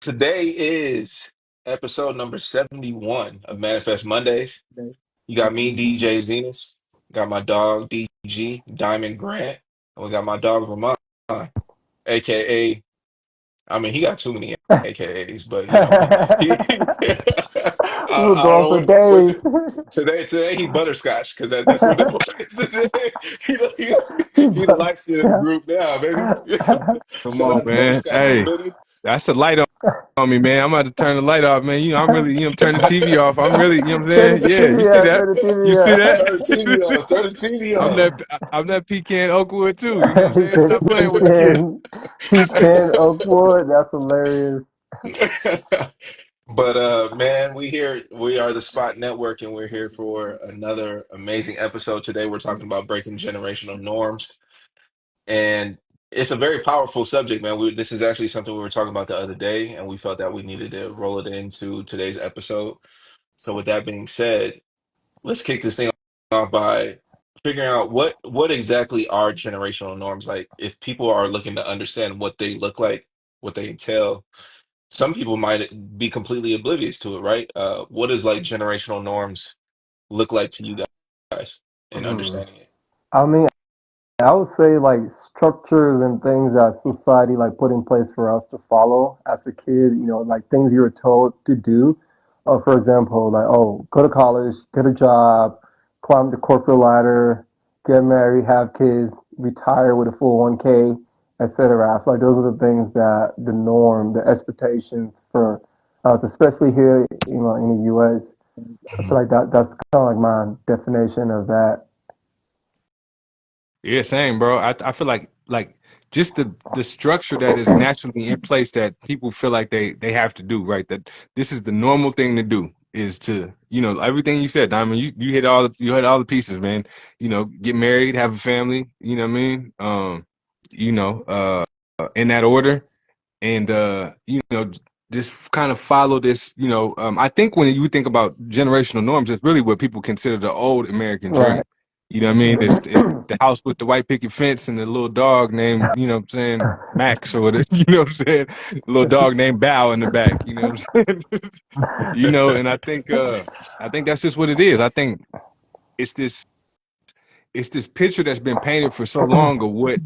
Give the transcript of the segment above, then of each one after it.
Today is episode number 71 of Manifest Mondays. You got me, DJ Zenas. Got my dog, DG, Diamond Grant. And we got my dog, Ramond, aka, I mean, he got too many AKAs, but he We I were don't going know for what days. today he butterscotch because that's what it was today. He the But, light skin of the yeah. group now, baby. Come Shout on, out to man. Butterscotch in the Hey, building. that's the light on me, man. I'm about to turn the light off, man. I'm really, turn the TV off. I'm really, what I'm Turn saying? the Yeah, you TV see out, that? turn the You TV see out. that? Turn the TV on. Turn the TV I'm on. that pecan Oakwood too. You know what I'm saying? The Stop playing with the kid. pecan Oakwood, that's hilarious. But man, we are the Spot Network and we're here for another amazing episode. Today we're talking about breaking generational norms. And it's a very powerful subject, man. This is actually something we were talking about the other day, and we felt that we needed to roll it into today's episode. So with that being said, let's kick this thing off by figuring out what exactly are generational norms. Like if people are looking to understand what they look like, what they entail, some people might be completely oblivious to it, right? What does like generational norms look like to you guys in Mm. understanding it? I mean, I would say like structures and things that society like put in place for us to follow as a kid, like things you were told to do. For example, like, oh, go to college, get a job, climb the corporate ladder, get married, have kids, retire with a full 1K, etc. I feel like those are the things that the norm, the expectations for us, especially here, in the US. I feel Mhm. like that's kind of like my definition of that. Yeah, same, bro. I feel like just the structure that is naturally in place that people feel like they have to do, right? That this is the normal thing to do is to, everything you said, Diamond, you hit all the pieces, man. Get married, have a family, you know what I mean? You know, in that order and just kind of follow this, I think when you think about generational norms, it's really what people consider the old American Right. dream. You know what I mean? It's the house with the white picket fence and the little dog named, you know what I'm saying, Max or whatever, you know what I'm saying? Little dog named Bow in the back, you know what I'm saying? And I think that's just what it is. I think it's this it's this picture that's been painted for so long of what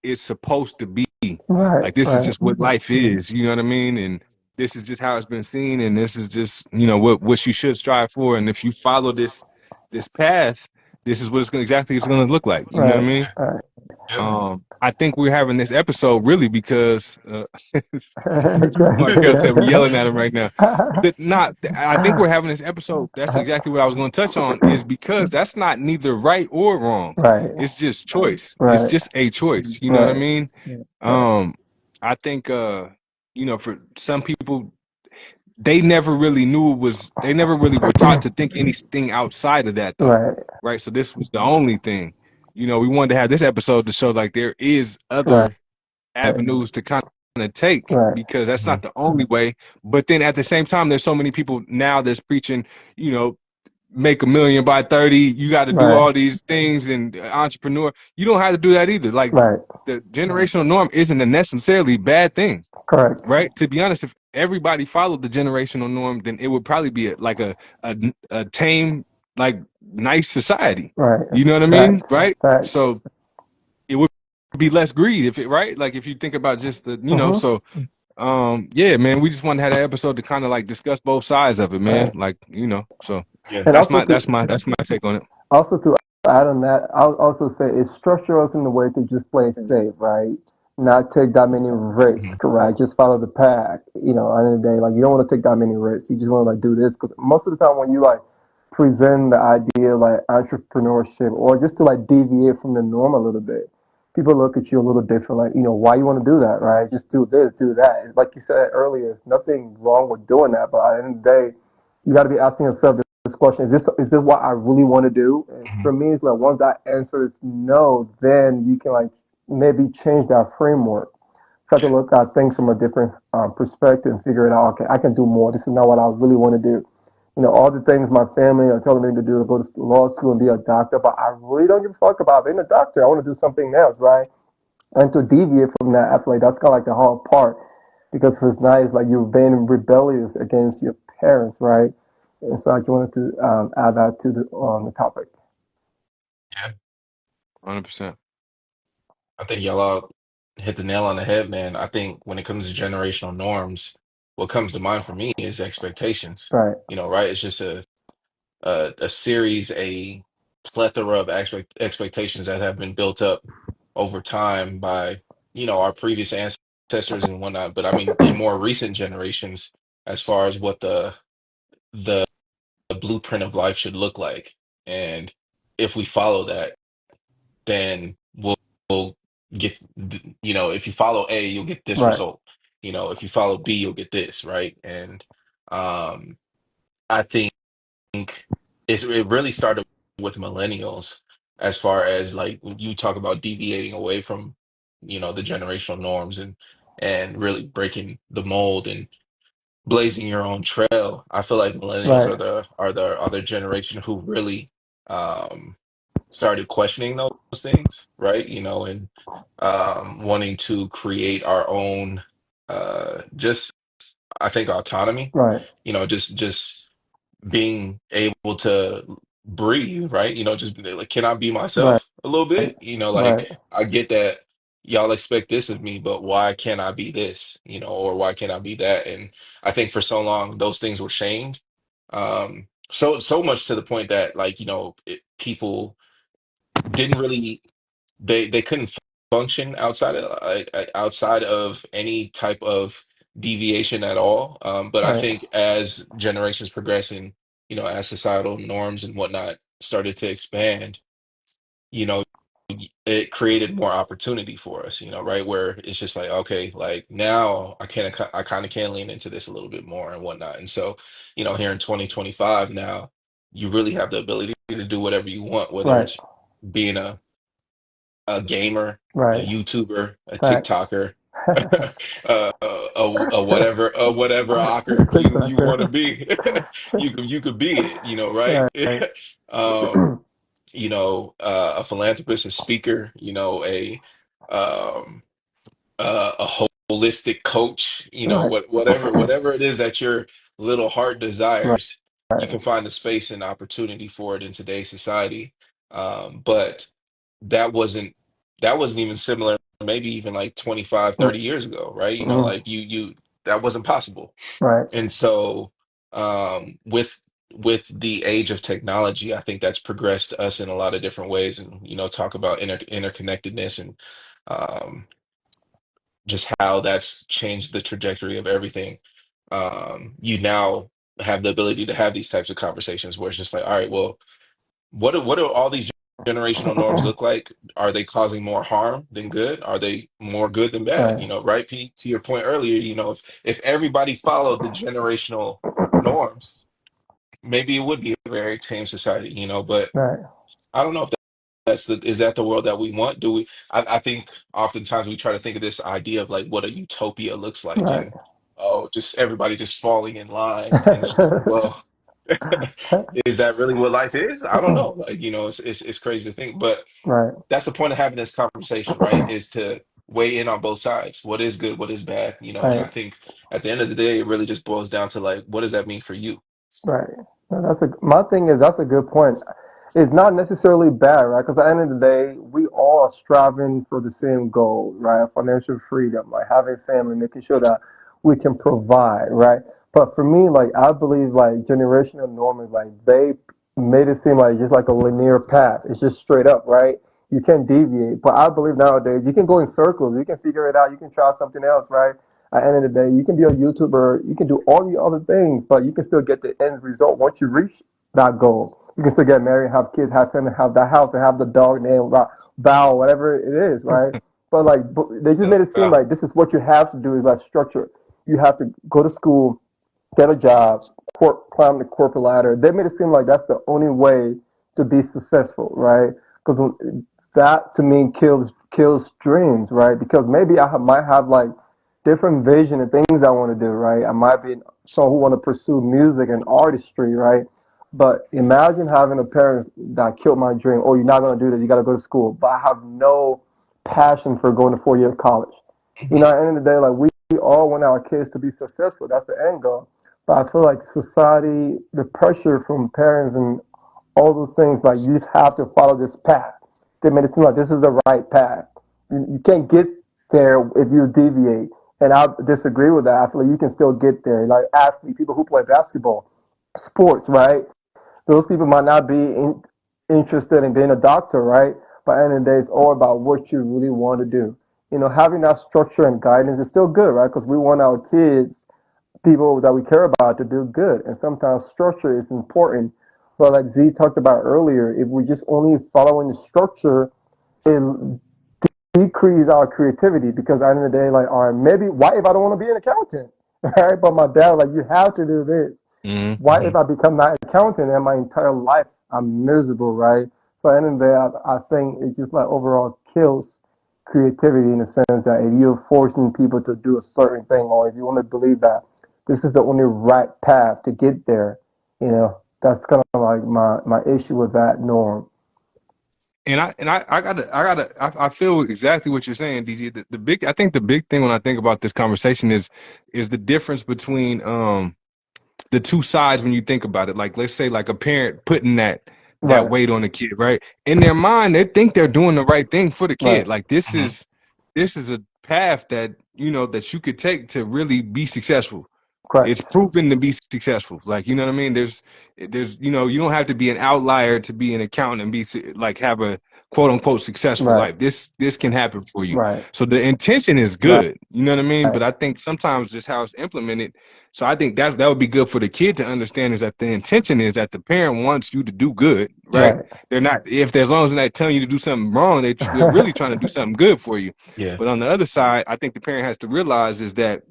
it's supposed to be. Right, Like this is right, just what life is, you know what I mean? And this is just how it's been seen, and this is just, what you should strive for. And if you follow this path, this is what it's gonna look like. You know what I right, mean? right. Yeah. I think we're having this episode really because my girl said we're Okay. yelling at him right now. That not, I think we're having this episode. That's exactly what I was going to touch on. Is because that's not neither right or wrong. Right, It's just choice. It's right, just a choice. You know what I right, mean? right, Um, I think for some people, they never really knew it was. They never really were taught to think anything outside of that, though. right, Right. So this was the only thing. We wanted to have this episode to show like there is right, other avenues to kind of take right, because that's Mhm. not the only way. But then at the same time, there's so many people now that's preaching, you know, make a million by 30. You got to do right, all these things and entrepreneur. You don't have to do that either. Like right. the generational norm isn't a necessarily bad thing, Correct. right? To be honest, if everybody followed the generational norm, then it would probably be a tame, like nice society. Right. You know what I mean? Facts. Right? Facts. So it would be less greed if it right. Like if you think about just the Mm-hmm. so yeah, man, we just wanted to have that episode to kind of like discuss both sides of it, man. Right. Like, so Yeah. And that's also my to take on it. Also, to add on that, I'll also say it structure us in a way to just play safe, right? Not take that many risks, Mhm. right? Just follow the pack. At the end of the day, like you don't want to take that many risks. You just want to like do this because most of the time when you like present the idea like entrepreneurship or just to like deviate from the norm a little bit, people look at you a little different. Like why you want to do that, right? Just do this, do that. Like you said earlier, there's nothing wrong with doing that, but at the end of the day, you got to be asking yourself this question: is this what I really want to do? And for Mhm. me, it's like once that answer is no, then you can like maybe change that framework. Try to look at things from a different perspective and figure it out. Okay, I can do more. This is not what I really want to do. All the things my family are telling me to do, to go to law school and be a doctor, but I really don't give a fuck about being a doctor. I want to do something else, right? And to deviate from that, I feel like that's kind of like the hard part. because it's nice, like you're being rebellious against your parents, right? And so I just wanted to add that to the topic. Yeah, 100%. I think y'all all hit the nail on the head, man. I think when it comes to generational norms, what comes to mind for me is expectations. Right, Right? It's just a series, a plethora of expectations that have been built up over time by, our previous ancestors and whatnot. But I mean, in more recent generations, as far as what the blueprint of life should look like. And if we follow that, then we'll get, if you follow A, you'll get this right, result. If you follow B, you'll get this, right? And um, I think it really started with millennials, as far as like when you talk about deviating away from, the generational norms and really breaking the mold and blazing your own trail. I feel like millennials right, are the generation who really um started questioning those things, right? And wanting to create our own just, I think, autonomy, right, just being able to breathe, right? Just be like, can I be right, myself a little bit? right, Like, I get that y'all expect this of me, but why can't I be this? Or why can't I be that? And I think for so long those things were shamed. So much to the point that, like, people didn't really, they couldn't function outside of any type of deviation at all. But I right, think as generations progress and, as societal norms and whatnot started to expand, you know, it created more opportunity for us, right? Where it's just like, okay, like now I kind of can lean into this a little bit more and whatnot. And so, here in 2025 now, you really have the ability to do whatever you want, whether right, it's being a gamer, a right, YouTuber, a facts. TikToker, a whatever ocker you want to TikToker. be. You could be it, right? Right, right, Um, a philanthropist, a speaker, um, a holistic coach, right, whatever it is that your little heart right, desires, you right. can find the space and opportunity for it in today's society. But that wasn't that wasn't even similar, maybe even like 25, Mm, 30 years ago, right? mhm, Like you that wasn't possible. right, And so with the age of technology, I think that's progressed us in a lot of different ways, and talk about interconnectedness and um just how that's changed the trajectory of everything. You now have the ability to have these types of conversations where it's just like, all right, well, what do all these generational norms look like? Are they causing more harm than good? Are they more good than bad? right, Right, Pete? To your point earlier, if everybody followed the generational norms, maybe it would be a very tame society, but right, I don't know if is that the world that we want? Do we? I think oftentimes we try to think of this idea of like what a utopia looks like, right. and oh, just everybody just falling in line, and it's just like, well, is that really what life is? I don't know. Like, it's crazy to think, but Right, that's the point of having this conversation, right? Is to weigh in on both sides. What is good? What is bad? And I right. think at the end of the day, it really just boils down to like, what does that mean for you? Right. No, my thing is that's a good point. It's not necessarily bad, right? Because at the end of the day, we all are striving for the same goal, right? Financial freedom, like having family, making sure that we can provide, right? But for me, like I believe like generational norms, like they made it seem like just like a linear path. It's just straight up, right? You can't deviate. But I believe nowadays you can go in circles. You can figure it out. You can try something else, right? At the end of the day, you can be a YouTuber, you can do all the other things, but you can still get the end result once you reach that goal. You can still get married, have kids, have family, have that house, and have the dog name, Bow, whatever it is, right? But like, they just Yeah. made it seem like this is what you have to do is like structure. You have to go to school, get a job, climb the corporate ladder. They made it seem like that's the only way to be successful, right? Because that to me kills dreams, right? Because maybe might have like different vision and things I want to do, right? I might be someone who want to pursue music and artistry, right? But imagine having a parent that killed my dream. Oh, you're not going to do this. You got to go to school. But I have no passion for going to 4 year college. You know, Mhm. at the end of the day, like we all want our kids to be successful. That's the end goal. But I feel like society, the pressure from parents and all those things, like you just have to follow this path. They made it seem like this is the right path. You can't get there if you deviate. And I disagree with that. I feel like you can still get there. Like athletes, people who play basketball, sports, right? Those people might not be interested in being a doctor, right? But at the end of the day, it's all about what you really want to do. Having that structure and guidance is still good, right? Because we want our kids, people that we care about, to do good. And sometimes structure is important. But like Z talked about earlier, if we just only following the structure, it decrease our creativity because at the end of the day, like, all right, maybe why if I don't want to be an accountant, right? But my dad, like, you have to do this. Why if I become that accountant and my entire life I'm miserable, right? So at the end of the day, I think it just like overall kills creativity in the sense that if you're forcing people to do a certain thing, or if you want to believe that this is the only right path to get there, that's kind of like my issue with that norm. And I feel exactly what you're saying, DG. I think the big thing when I think about this conversation is the difference between the two sides when you think about it. Like, let's say like a parent putting that Right, weight on the kid, right? In their mind, they think they're doing the right thing for the right, kid. Like this is a path that that you could take to really be successful. It's correct, proven to be successful. Like, you know what I mean? There's you don't have to be an outlier to be an accountant and like have a quote unquote successful right, life. This can happen for you. right, So the intention is right, good. You know what I mean? But I think sometimes just how it's implemented. So I think that would be good for the kid to understand is that the intention is that the parent wants you to do good, right? right, They're not if as long as they're not telling you to do something wrong, they're really trying to do something good for you. Yeah. But on the other side, I think the parent has to realize is that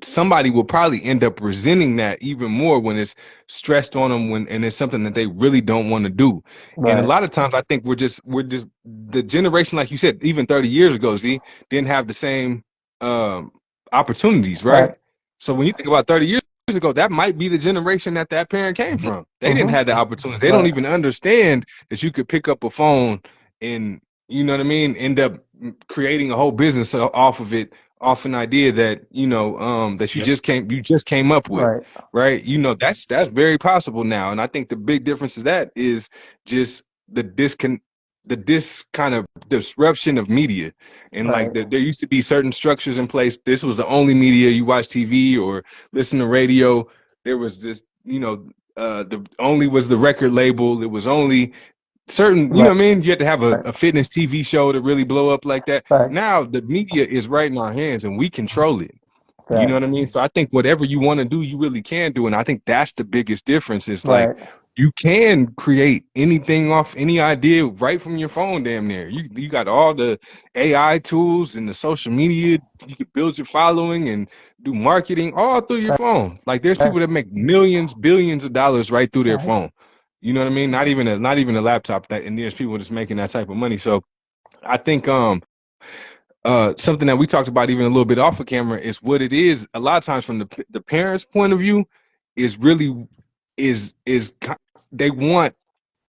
somebody will probably end up resenting that even more when it's stressed on them and it's something that they really don't want to do. And a right, lot of times I think we're just the generation, like you said, even 30 years ago, Z, didn't have the same um opportunities, right? right. So when you think about 30 years ago, that might be the generation that parent came Mhm. from. They didn't Mm-hmm. have the opportunity. They don't Right, even understand that you could pick up a phone and you know what I mean, end up creating a whole business off of it, off an idea that that Yep. you just came up with, right, right? That's very possible now. And I think the big difference to that is just this kind of disruption of media. And like right, there used to be certain structures in place. This was the only media. You watch TV or listen to radio. There was this, the only was the record label. It was only certain, you know right, what I mean? You had to have right, a fitness TV show to really blow up like that. facts, Now the media is right in our hands and we control it. You know what I facts, mean? So I think whatever you want to do, you really can do. And I think that's the biggest difference is like right, you can create anything off any idea right from your phone, damn near. You got all the AI tools and the social media. You can build your following and do marketing all through your phone. Like there's people facts, that make millions, billions of dollars right through their facts, phone. You know what I mean? Not even a laptop that and there's people just making that type of money. So I think something that we talked about even a little bit off of camera is what it is a lot of times from the parents' point of view is really is they want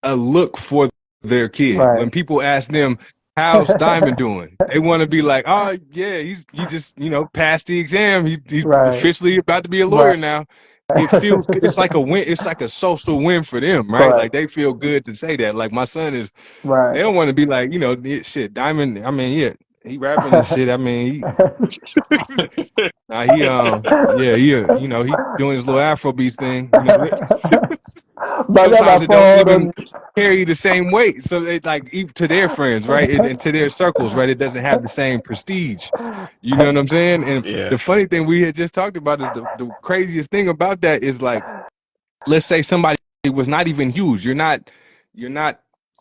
a look for their kid. right, When people ask them how's Diamond doing, they want to be like, oh yeah, he just passed the exam. He's right, officially about to be a lawyer right, now. It feels it's like a win. It's like a social win for them, right? Like correct, they feel good to say that. Like my son is they right. don't want to be like, shit, Diamond. I mean, yeah, he rapping and shit. I mean, yeah, he doing his little Afro beats thing. But I got Sometimes my it don't phone even on. carry the same weight. So it like even to their friends, right, and to their circles, right, it doesn't have the same prestige. You know what I'm saying? And Yeah. the funny thing we had just talked about is the craziest thing about that is like, let's say somebody was not even huge. You're not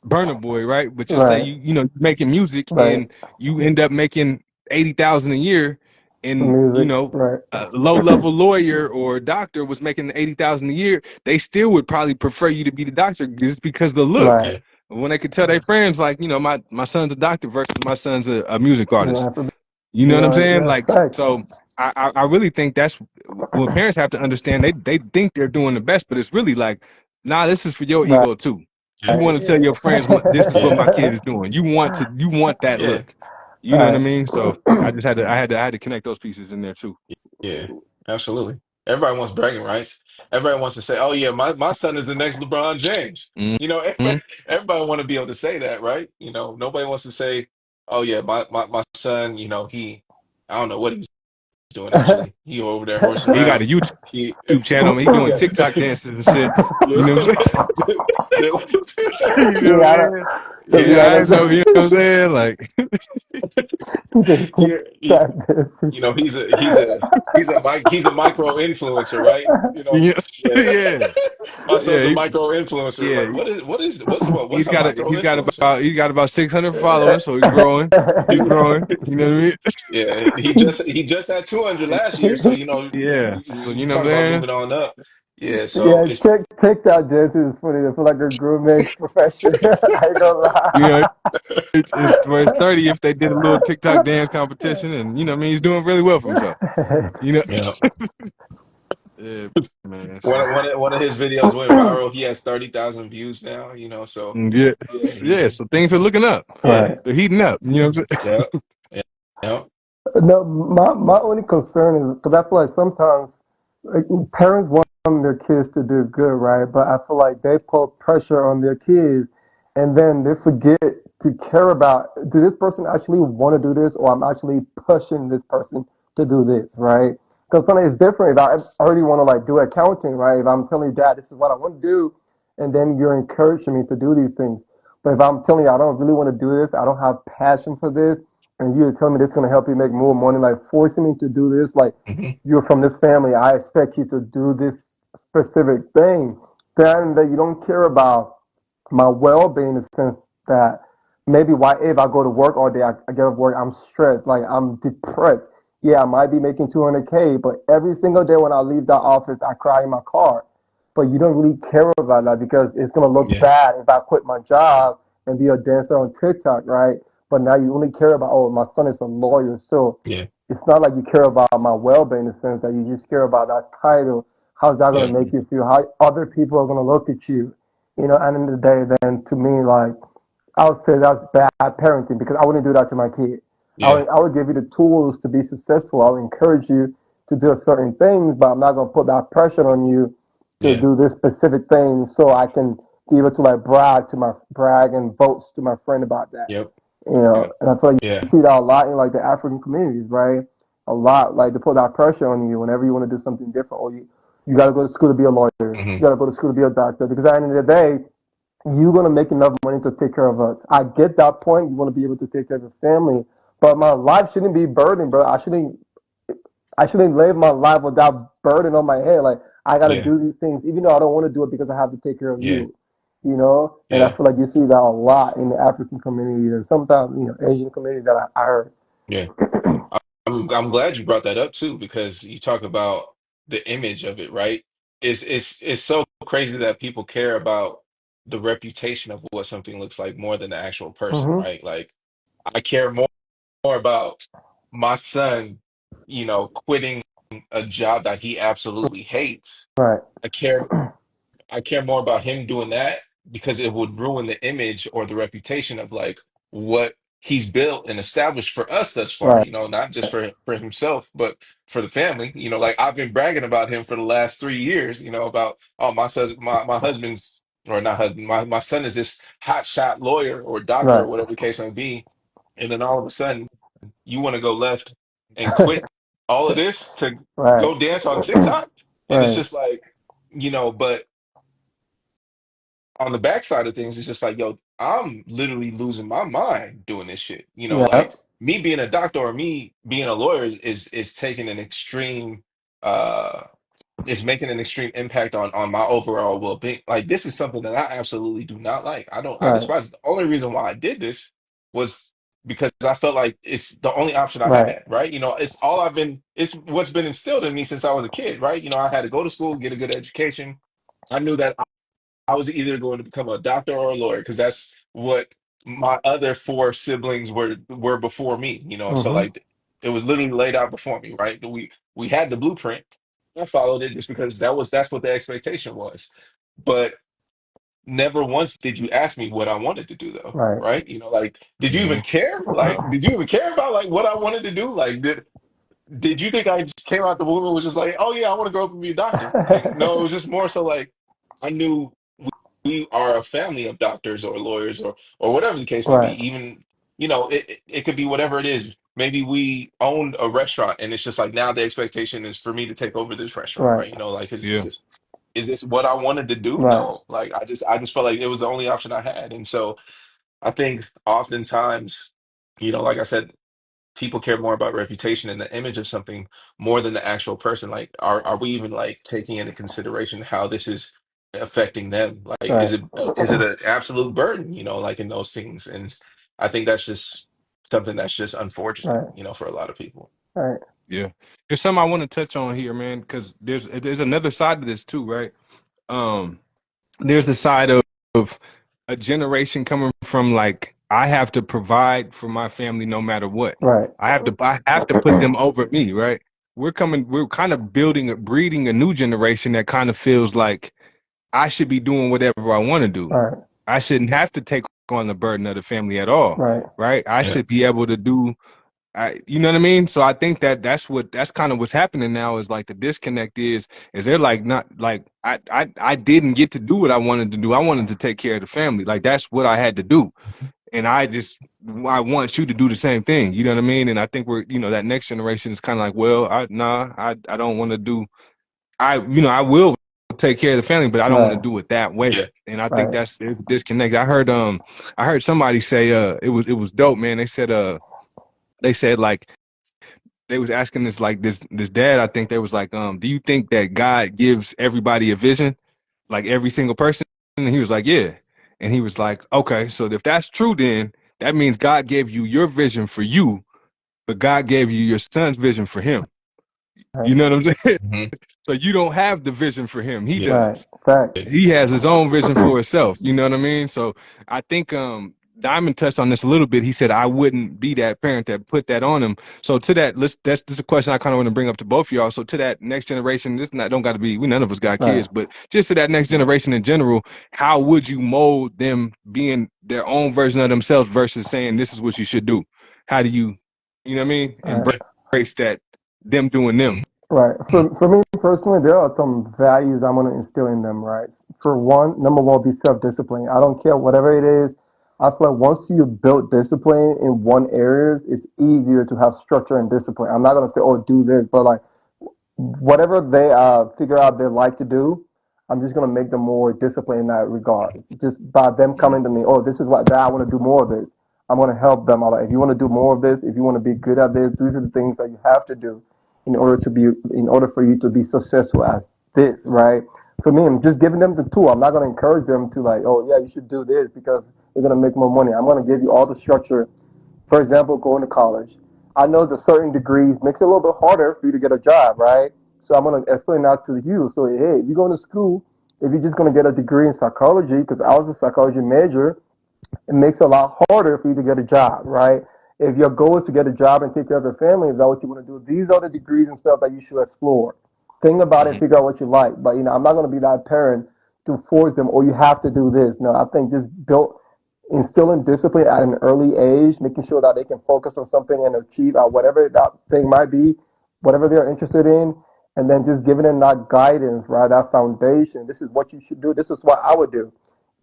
Burner Boy, right? But just say Right, you're making music right. and you end up making 80,000 a year, and Music, right, a low level lawyer or doctor was making 80,000 a year. They still would probably prefer you to be the doctor just because the look. right. Yeah. When they could tell their friends like, my son's a doctor versus my son's a music You artist. have to You know be what I'm on it. saying? Yeah, Like, facts. so I really think that's what parents have to understand. They think they're doing the best, but it's really like, nah, this is for your Right, ego too. You Yeah. want to tell your friends this is what Yeah. my kid is doing. You want that Yeah. look. You know what I Right. mean? So I had to connect those pieces in there too. Yeah, absolutely. Everybody wants bragging rights. Everybody wants to say, "Oh yeah, my son is the next LeBron James." You know, Mm-hmm. everybody want to be able to say that, right? You know, nobody wants to say, "Oh yeah, my son, you know, I don't know what he's doing actually. He over there horsing He got around. a YouTube He channel. He doing yeah, TikTok dances and shit. yeah. You know what I'm saying? You know what Yeah, I I'm don't, saying? yeah, Yeah, I know. that's You know what I'm saying? Like, the yeah, TikTok. you know, he's a micro influencer, right? You know, yeah, yeah. yeah, My son's yeah, a micro influencer. yeah. Like, what's a micro influencer? He's got about 600 followers, so he's growing. He's growing. You know what I mean? Yeah, he just had 200 last year, so you know, Yeah. So you you know what talk I'm about saying? moving on up. Yeah, so Yeah, it's TikTok dances is funny. I feel like a grooming profession. I ain't gonna You know, lie. it's for his 30 if they did a little TikTok dance competition, and you know what I mean, he's doing really well for himself. You know? yeah. Yeah, man. So One of his videos went viral. He has 30,000 views now. You know, so yeah, yeah, yeah. So things are looking up. yeah, Right. They're heating up. You know what I'm saying? yeah, yeah, yeah. No, my only concern is because I feel like sometimes like, parents want their kids to do good, right? But I feel like they put pressure on their kids, and then they forget to care about, do this person actually want to do this, or I'm actually pushing this person to do this, right? Because sometimes it's different. If I already want to like do accounting, right? If I'm telling you, Dad, this is what I want to do, and then you're encouraging me to do these things. But if I'm telling you, I don't really want to do this, I don't have passion for this, and you're telling me this is going to help you make more money, like forcing me to do this, like Hmm. you're from this family, I expect you to do this specific thing, then that you don't care about my well-being in the sense that maybe why if I go to work all day, I get off work, I'm stressed, like I'm depressed. Yeah, I might be making 200K, but every single day when I leave that office, I cry in my car. But you don't really care about that because it's gonna look Yeah, bad if I quit my job and be a dancer on TikTok, right? But now you only care about, oh, my son is a lawyer, so yeah, it's not like you care about my well-being in the sense that you just care about that title. How's that going yeah, to make you feel? How other people are going to look at you? You know, and in the day, then to me, like I would say that's bad parenting because I wouldn't do that to my kid. yeah, I would give you the tools to be successful. I would encourage you to do certain things, but I'm not going to put that pressure on you to yeah, do this specific thing so I can be able to like brag and boast to my friend about that. yep, You know, yep, and I feel like you yeah, see that a lot in like the African communities, right? A lot, like they put that pressure on you whenever you want to do something different, or you got to go to school to be a lawyer, you hmm, got to go to school to be a doctor, because at the end of the day, you're gonna make enough money to take care of us. I get that point. You want to be able to take care of your family, but my life shouldn't be burdened, bro. I shouldn't live my life with that burden on my head. Like I got to yeah, do these things, even though I don't want to do it because I have to take care of yeah, you. You know, and I yeah, feel like you see that a lot in the African community and sometimes Asian community that I heard. yeah. I'm glad you brought that up too, because you talk about the image of it, right? It's so crazy that people care about the reputation of what something looks like more than the actual person, Mm-hmm. right? Like I care more about my son, you know, quitting a job that he absolutely hates. Right. I care I care more about him doing that because it would ruin the image or the reputation of like what he's built and established for us thus far, Right. you know, not just for himself, but for the family. You know, like I've been bragging about him for the last 3 years, you know, about oh my husband's or not husband, my son is this hot shot lawyer or doctor or Right. whatever the case may be. And then all of a sudden you want to go left and quit all of this to Right. go dance on TikTok. And it's Right. just like, you know, but on the backside of things, it's just like, yo, I'm literally losing my mind doing this shit. You know, like Yep. me being a doctor or me being a lawyer is taking an extreme uh is making an extreme impact on my overall well-being. Like this is something that I absolutely do not like. I Right. despise it. The only reason why I did this was because I felt like it's the only option I Right. had, right? You know, it's what's been instilled in me since I was a kid, right? You know, I had to go to school, get a good education. I knew that I was either going to become a doctor or a lawyer because that's what my other four siblings were before me, you know. So Mm-hmm. like it was literally laid out before me, right? We had the blueprint. I followed it just because that's what the expectation was. But never once did you ask me what I wanted to do though, Right. right? Like, did you even Mhm. care? Like, did you even care about like what I wanted to do? Like, did you think I just came out the womb and was just like, oh yeah, I want to grow up and be a doctor? Like, no, it was just more so like I knew we are a family of doctors or lawyers or whatever the case may be. Right. Even, it could be whatever it is. Maybe we owned a restaurant and it's just like now the expectation is for me to take over this restaurant, Right. right? Like it's Yeah. just is this what I wanted to do? Right. No. Like I just felt like it was the only option I had. And so I think oftentimes, like I said, people care more about reputation and the image of something more than the actual person. Like, are we even like taking into consideration how this is affecting them? Like, Right. is it an absolute burden? Like in those things. And I think that's just something that's just unfortunate, Right. for a lot of people. Right. Yeah. There's something I want to touch on here, man, because there's another side to this too, right? Um, there's the side of a generation coming from like I have to provide for my family no matter what. Right. I have to put them over me, right? We're kind of breeding a new generation that kind of feels like I should be doing whatever I want to do. Right. I shouldn't have to take on the burden of the family at all, Right. right? I Yeah. should be able to do you know what I mean? So I think that's kind of what's happening now is like the disconnect is they're like not like I didn't get to do what I wanted to do. I wanted to take care of the family. Like that's what I had to do. And I want you to do the same thing. You know what I mean? And I think that next generation is kind of like, well, I don't want to do I will take care of the family, but I don't want to Right. do it that way. Yeah. And I think Right. there's a disconnect. I heard somebody say it was dope, man. They said like they was asking this dad, I think they was like, do you think that God gives everybody a vision? Like every single person? And he was like, yeah. And he was like, okay, so if that's true, then that means God gave you your vision for you, but God gave you your son's vision for him. Right. You know what I'm saying? Hmm. So you don't have the vision for him. He Yeah. Right. does. Facts. He has his own vision for himself. You know what I mean? So I think Diamond touched on this a little bit. He said I wouldn't be that parent that put that on him. So to that, that's a question I kind of want to bring up to both of y'all. So to that next generation, this not don't got to be. We none of us got Right. kids, but just to that next generation in general, how would you mold them being their own version of themselves versus saying this is what you should do? How do you know what I mean? Right. Yeah. Embrace that them doing them. Right. Mhm. For me personally, there are some values I'm gonna instill in them. Right. For one, number one, be self-disciplined. I don't care whatever it is. I feel like once you build discipline in one areas, it's easier to have structure and discipline. I'm not gonna say, oh, do this, but like whatever they figure out they like to do, I'm just gonna make them more disciplined in that regard. Just by them Mhm. coming to me, oh, this is what that I want to do more of this. I'm gonna help them. I'm like, if you want to do more of this, if you want to be good at this, these are the things that you have to do in order for you to be successful at this, right? For me, I'm just giving them the tool. I'm not gonna encourage them to like, oh yeah, you should do this because you're gonna make more money. I'm gonna give you all the structure. For example, going to college. I know that certain degrees makes it a little bit harder for you to get a job, right? So I'm gonna explain that to you. So hey, if you're going to school, if you're just gonna get a degree in psychology, because I was a psychology major, it makes it a lot harder for you to get a job, right? If your goal is to get a job and take care of your family, is that what you want to do? These are the degrees and stuff that you should explore. Think about it, Mhm. figure out what you like. But I'm not going to be that parent to force them, or you have to do this. No, I think just build instilling discipline at an early age, making sure that they can focus on something and achieve at whatever that thing might be, whatever they're interested in, and then just giving them that guidance, right? That foundation. This is what you should do. This is what I would do.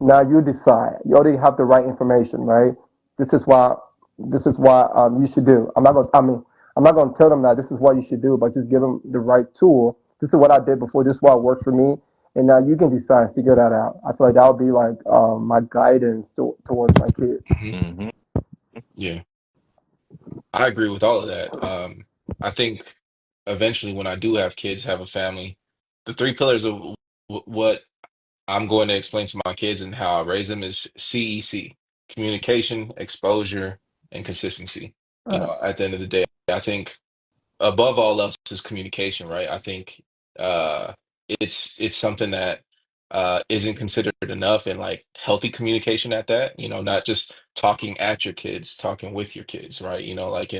Now you decide. You already have the right information, right? This is why. This is why you should do. I'm not gonna. I mean, I'm not gonna tell them that this is what you should do, but just give them the right tool. This is what I did before. This is what worked for me, and now you can decide, figure that out. I feel like that would be like my guidance towards my kids. Mhm. Mhm. Yeah. I agree with all of that. I think eventually, when I do have kids, have a family, the three pillars of what I'm going to explain to my kids and how I raise them is CEC, communication, exposure, and consistency. Right, At the end of the day, I think above all else is communication, right? I think it's something that isn't considered enough, and like healthy communication at that, not just talking at your kids, talking with your kids, right? Like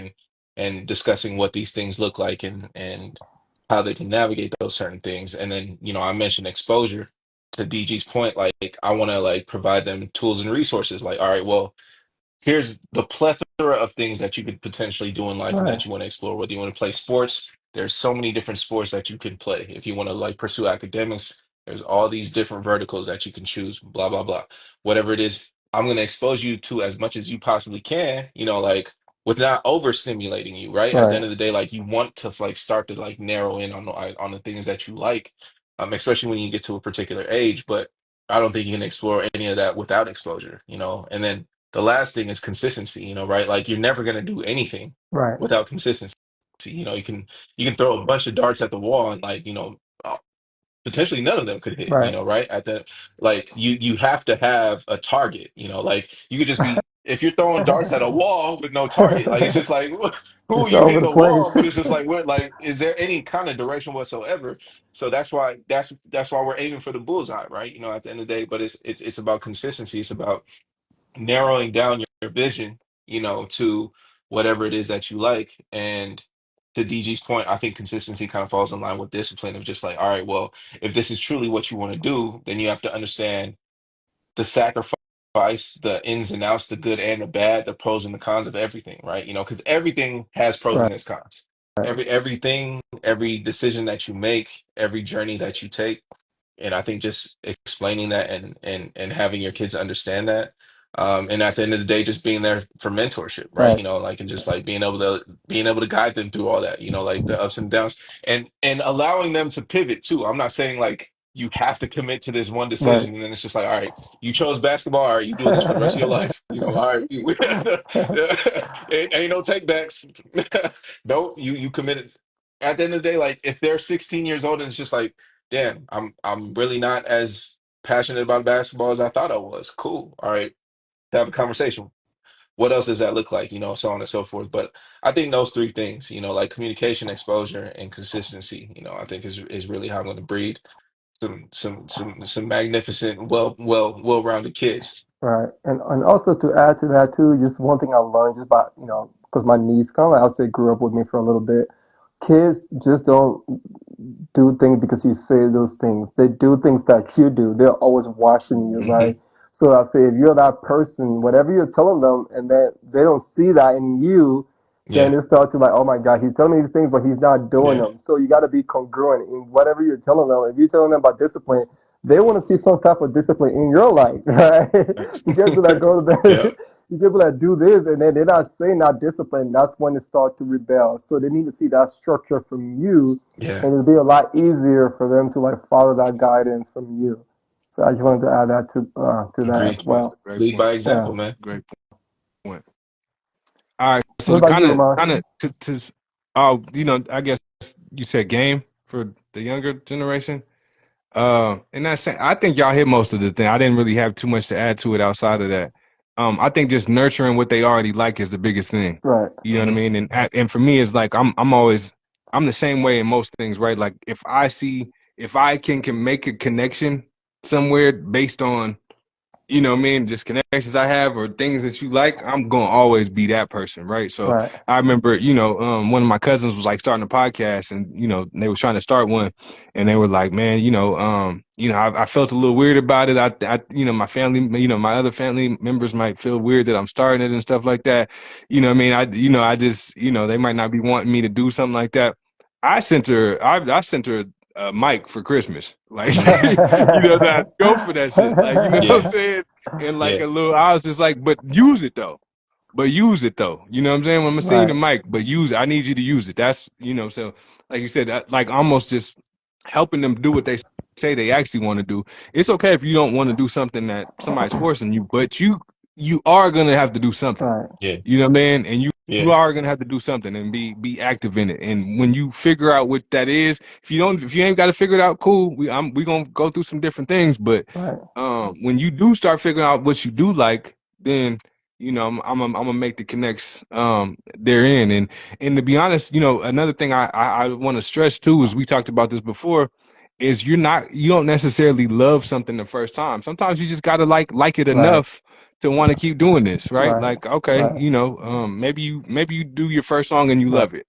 and discussing what these things look like and how they can navigate those certain things. And then, I mentioned exposure. to DG's point, like I want to like provide them tools and resources. Like, all right, well, here's the plethora of things that you could potentially do in life and Right. that you want to explore. Whether you want to play sports, there's so many different sports that you can play. If you want to like pursue academics, there's all these different verticals that you can choose, blah, blah, blah. Whatever it is, I'm going to expose you to as much as you possibly can, like without overstimulating you, right? At the Right. end of the day, like you want to like start to like narrow in on the things that you like, especially when you get to a particular age. But I don't think you can explore any of that without exposure. And then the last thing is consistency, right? Like you're never going to do anything Right. without consistency. You can throw a bunch of darts at the wall and like, potentially none of them could hit, Right. right? At the like you have to have a target, like you could just be if you're throwing darts at a wall with no target, like it's just like cool, It's you all over hitting the the place. wall, but it's just like what like is there any kind of direction whatsoever? So that's why we're aiming for the bullseye, right? At the end of the day, but it's about consistency. It's about narrowing down your vision, to whatever it is that you like. And to DG's point, I think consistency kind of falls in line with discipline of just like, all right, well, if this is truly what you want to do, then you have to understand the sacrifice, the ins and outs, the good and the bad, the pros and the cons of everything, right? Because everything has pros Right. and its cons. Right. Everything, every decision that you make, every journey that you take, and I think just explaining that and having your kids understand that, and at the end of the day, just being there for mentorship, right? Right. Like and just like being able to guide them through all that, like the ups and downs, and allowing them to pivot too. I'm not saying like you have to commit to this one Right. decision, and then it's just like, all right, you chose basketball, all right, you doing this for the rest of your life, all right, ain't no take backs, nope, you committed. At the end of the day, like if they're 16 years old and it's just like damn, I'm really not as passionate about basketball as I thought I was. Cool. All right. Have a conversation. What else does that look like? So on and so forth. But I think those three things, like communication, exposure, and consistency, I think is really how I'm going to breed some magnificent, well-rounded kids. Right. And also to add to that too, just one thing I learned just by, because my niece kind of like I would say grew up with me for a little bit. Kids just don't do things because you say those things. They do things that you do. They're always watching you, right? Hmm. So I say if you're that person, whatever you're telling them, and then they don't see that in you, then Yeah. they start to like, oh my God, he's telling me these things, but he's not doing Yeah. them. So you got to be congruent in whatever you're telling them. If you're telling them about discipline, they want to see some type of discipline in your life, right? You can't be like, go to Yeah. bed. You can't be like, do this, and then they're not saying not discipline. That's when they start to rebel. So they need to see that structure from you, Yeah. and it'll be a lot easier for them to like follow that guidance from you. So I just wanted to add that to that That's as Agreed. that's a well. great Lead point. by Yeah. example, man. Great point. All right, What so about you, kind Ramon? of I guess you said game for the younger generation. And that's I think y'all hit most of the thing. I didn't really have too much to add to it outside of that. I think just nurturing what they already like is the biggest thing. Right. You know what I Hmm. mean? And for me, it's like I'm the same way in most things, right? Like if I can make a connection somewhere based on what I mean, just connections I have or things that you like, I'm gonna always be that person, right? So Right. I remember, one of my cousins was like starting a podcast, and they were trying to start one, and they were like, man, I felt a little weird about it. My family, my other family members might feel weird that I'm starting it and stuff like that. You know what I mean? I just, they might not be wanting me to do something like that. I sent her Mike for Christmas. Like, not go for that shit. Like, you know what I'm Yeah. saying? And like Yeah. a little, I was just like, but use it though. But use it though. You know what I'm saying? When I'm gonna send you the Right. mic, but use it. I need you to use it. That's so like you said, like almost just helping them do what they say they actually want to do. It's okay if you don't want to do something that somebody's forcing you, but you are gonna have to do something. Right. Yeah. You know what I mean? And you Yeah. are gonna have to do something and be active in it. And when you figure out what that is, if you ain't got to figure it out, cool. We gonna go through some different things. But Right. when you do start figuring out what you do like, then I'm gonna make the connects therein. And to be honest, another thing I want to stress too is we talked about this before. Is you don't necessarily love something the first time. Sometimes you just gotta like it Right. enough to want to keep doing this, right? Right. Like, okay, Right. maybe you do your first song and you Right. love it.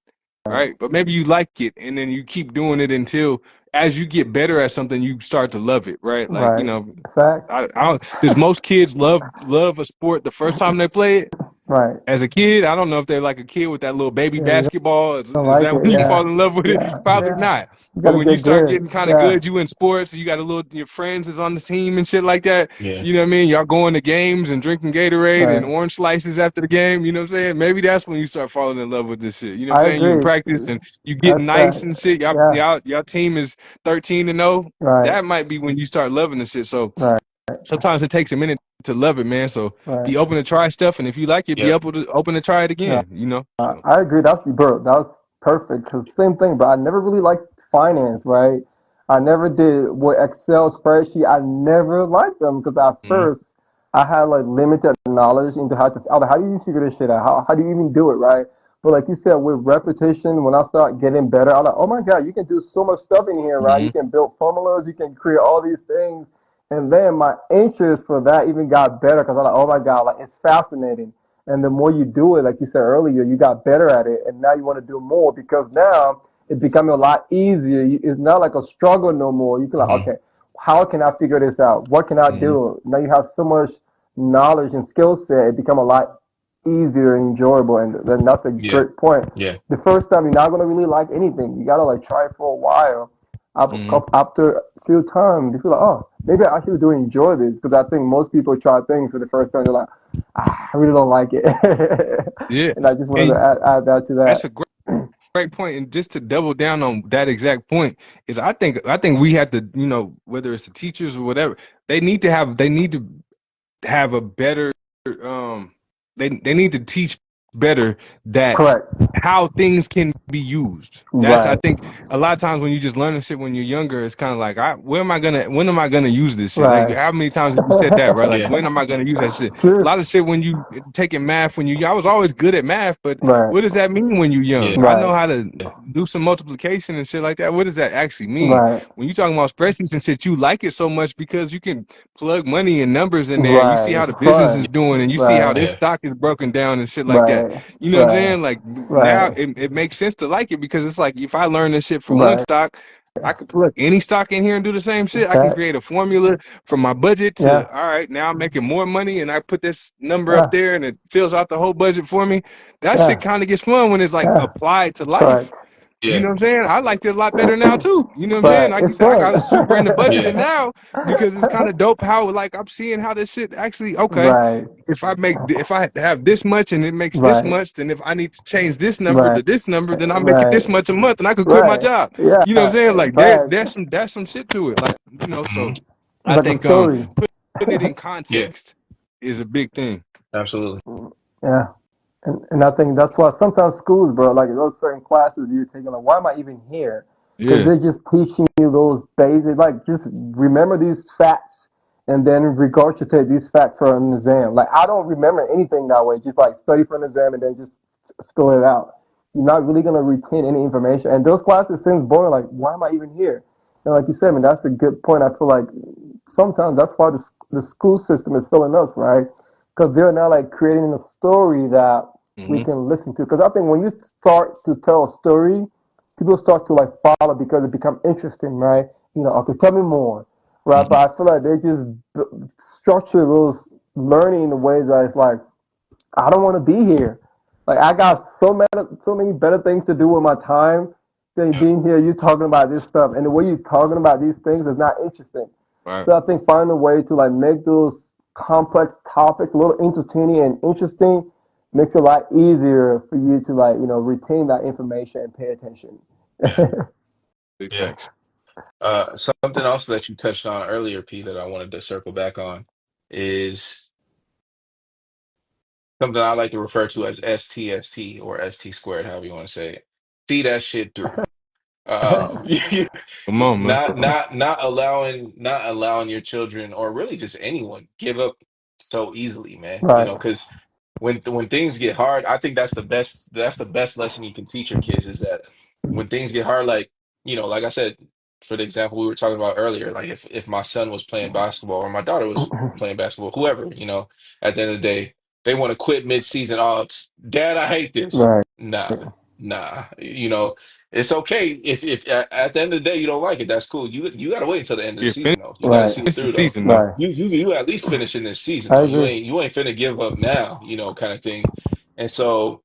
right? But maybe you like it and then you keep doing it until as you get better at something, you start to love it, right? Like, right. Facts. I don't, does most kids love a sport the first time they play it? Right. As a kid, I don't know if they're like a kid with that little baby Yeah, you basketball. don't Is like that it. when you Yeah. fall in love with it? Yeah. Probably Yeah. not. You But gotta when you get start good. getting kind of Yeah. good, you in sports, you got a little your friends is on the team and shit like that. Yeah. You know what I mean? Y'all going to games and drinking Gatorade and Right. orange slices after the game. You know what I'm saying? Maybe that's when you start falling in love with this shit. You know what I'm I saying? You in agree. practice and you getting That's nice fact. and shit. Yeah. Y'all team is 13-0. Right. That might be when you start loving the shit. So Right. sometimes it takes a minute to love it, man. So Right. be open to try stuff, and if you like it, be Yep. open to try it Yeah. again. You know. So. I agree. That's bro. That was perfect. Cause same thing, but I never really liked finance, right? I never did with Excel spreadsheet. I never liked them because at Mhm. first I had like limited knowledge into how to. I was like, how do you figure this shit out? How do you even do it, right? But like you said, with repetition, when I start getting better, I'm like, oh my god, you can do so much stuff in here, right? You Mhm. can build formulas, you can create all these things, and then my interest for that even got better because I'm like, oh my god, like it's fascinating. And the more you do it, like you said earlier, you got better at it, and now you want to do more because now it becoming a lot easier. It's not like a struggle no more. You can like, Hmm. okay, how can I figure this out? What can I Mhm. do? Now you have so much knowledge and skill set. It become a lot easier and enjoyable, and then that's a Yeah. great point. Yeah. The first time you're not gonna really like anything. You gotta like try it for a while. Mhm. After a few times, you feel like, oh, maybe I actually do enjoy this because I think most people try things for the first time. They're like, I really don't like it. Yeah, And I just wanted to and add that to that's that. a great point. And just to double down on that exact point is, I think we have to, whether it's the teachers or whatever, they need to have a better um they need to teach better that Correct. how things can be used. That's I Right. think a lot of times when you just learning shit when you're younger, it's kind of like, when am I gonna use this shit? Like Right. how many times have you said that, right? Like Yeah. when am I gonna use that shit? A True. lot of shit when you taking math I was always good at math, but Right. what does that mean when you're Yeah. young? I know Right. how to do some multiplication and shit like that. What does that actually mean? Right. When you talking about spreadsheets and shit, you like it so much because you can plug money and numbers in there and you see Right. how It's the business is fun. doing and you see how Right. this Yeah. stock is broken down and shit like that. Right. You know what I'm Right. saying? Like now Right. it makes sense to like it because it's like if I learn this shit for one Right. stock, I could put any stock in here and do the same shit. I can Fact. create a formula from my budget to, Yeah. all right, now I'm making more money and I put this number up Yeah. there and it fills out the whole budget for me. That shit Yeah. kind of gets fun when it's like Yeah. applied to life. Correct. You Yeah. know what I'm saying? I like it a lot better now too. You know what I'm saying? Right. Like you It's said, I fun. got it super into budgeting Yeah. now because it's kind of dope how like I'm seeing how this shit actually okay. Right. If I have this much and it makes this Right. much, then if I need to change this number Right. to this number, then I'll make it Right. this much a month and I could quit my Right. job. Yeah. You know what I'm saying? Like Fact. that's some shit to it. Like, Hmm. so It's I like a think story. putting it in Yeah. context is a big thing. Absolutely. Yeah. And I think that's why sometimes schools, bro, like those certain classes you're taking, like, why am I even here? Because Yeah. they're just teaching you those basic, like, just remember these facts and then regurgitate these facts for an exam. Like, I don't remember anything that way. Just like study for an exam and then just spill it out. You're not really gonna retain any information. And those classes seems boring. Like, why am I even here? And like you said, man, that's a good point. I feel like sometimes that's why the school system is failing us, right? Because they're now like creating a story that we Hmm. can listen to. Because I think when you start to tell a story, people start to like follow because it become interesting, right? Okay, tell me more, right? Hmm. But I feel like they just structure those learning in a way that it's like, I don't want to be here. Like I got so many better things to do with my time than Yeah. being here. You talking about this stuff, and the way you talking about these things is not interesting. Right. So I think finding a way to like make those complex topics a little entertaining and interesting makes it a lot easier for you to like retain that information and pay attention. Yeah. Big Yeah. facts. Something else that you touched on earlier, P, that I wanted to circle back on is something I like to refer to as STST or ST squared, however you want to say it. See that shit through. Come on, man. Not allowing your children or really just anyone give up so easily, man. Right. Because when things get hard, I think that's the best lesson you can teach your kids is that when things get hard, like like I said, for the example we were talking about earlier, like if my son was playing basketball or my daughter was playing basketball, whoever, at the end of the day, they want to quit mid-season. Oh, Dad, I hate this. Right. Nah. nah, it's okay if at the end of the day you don't like it, that's cool. You got to wait until the end of the Yeah, season though. You got to Right, see it finish the through though. season though. right. You at least finish in this season I though. agree. You ain't finna give up now, kind of thing. And so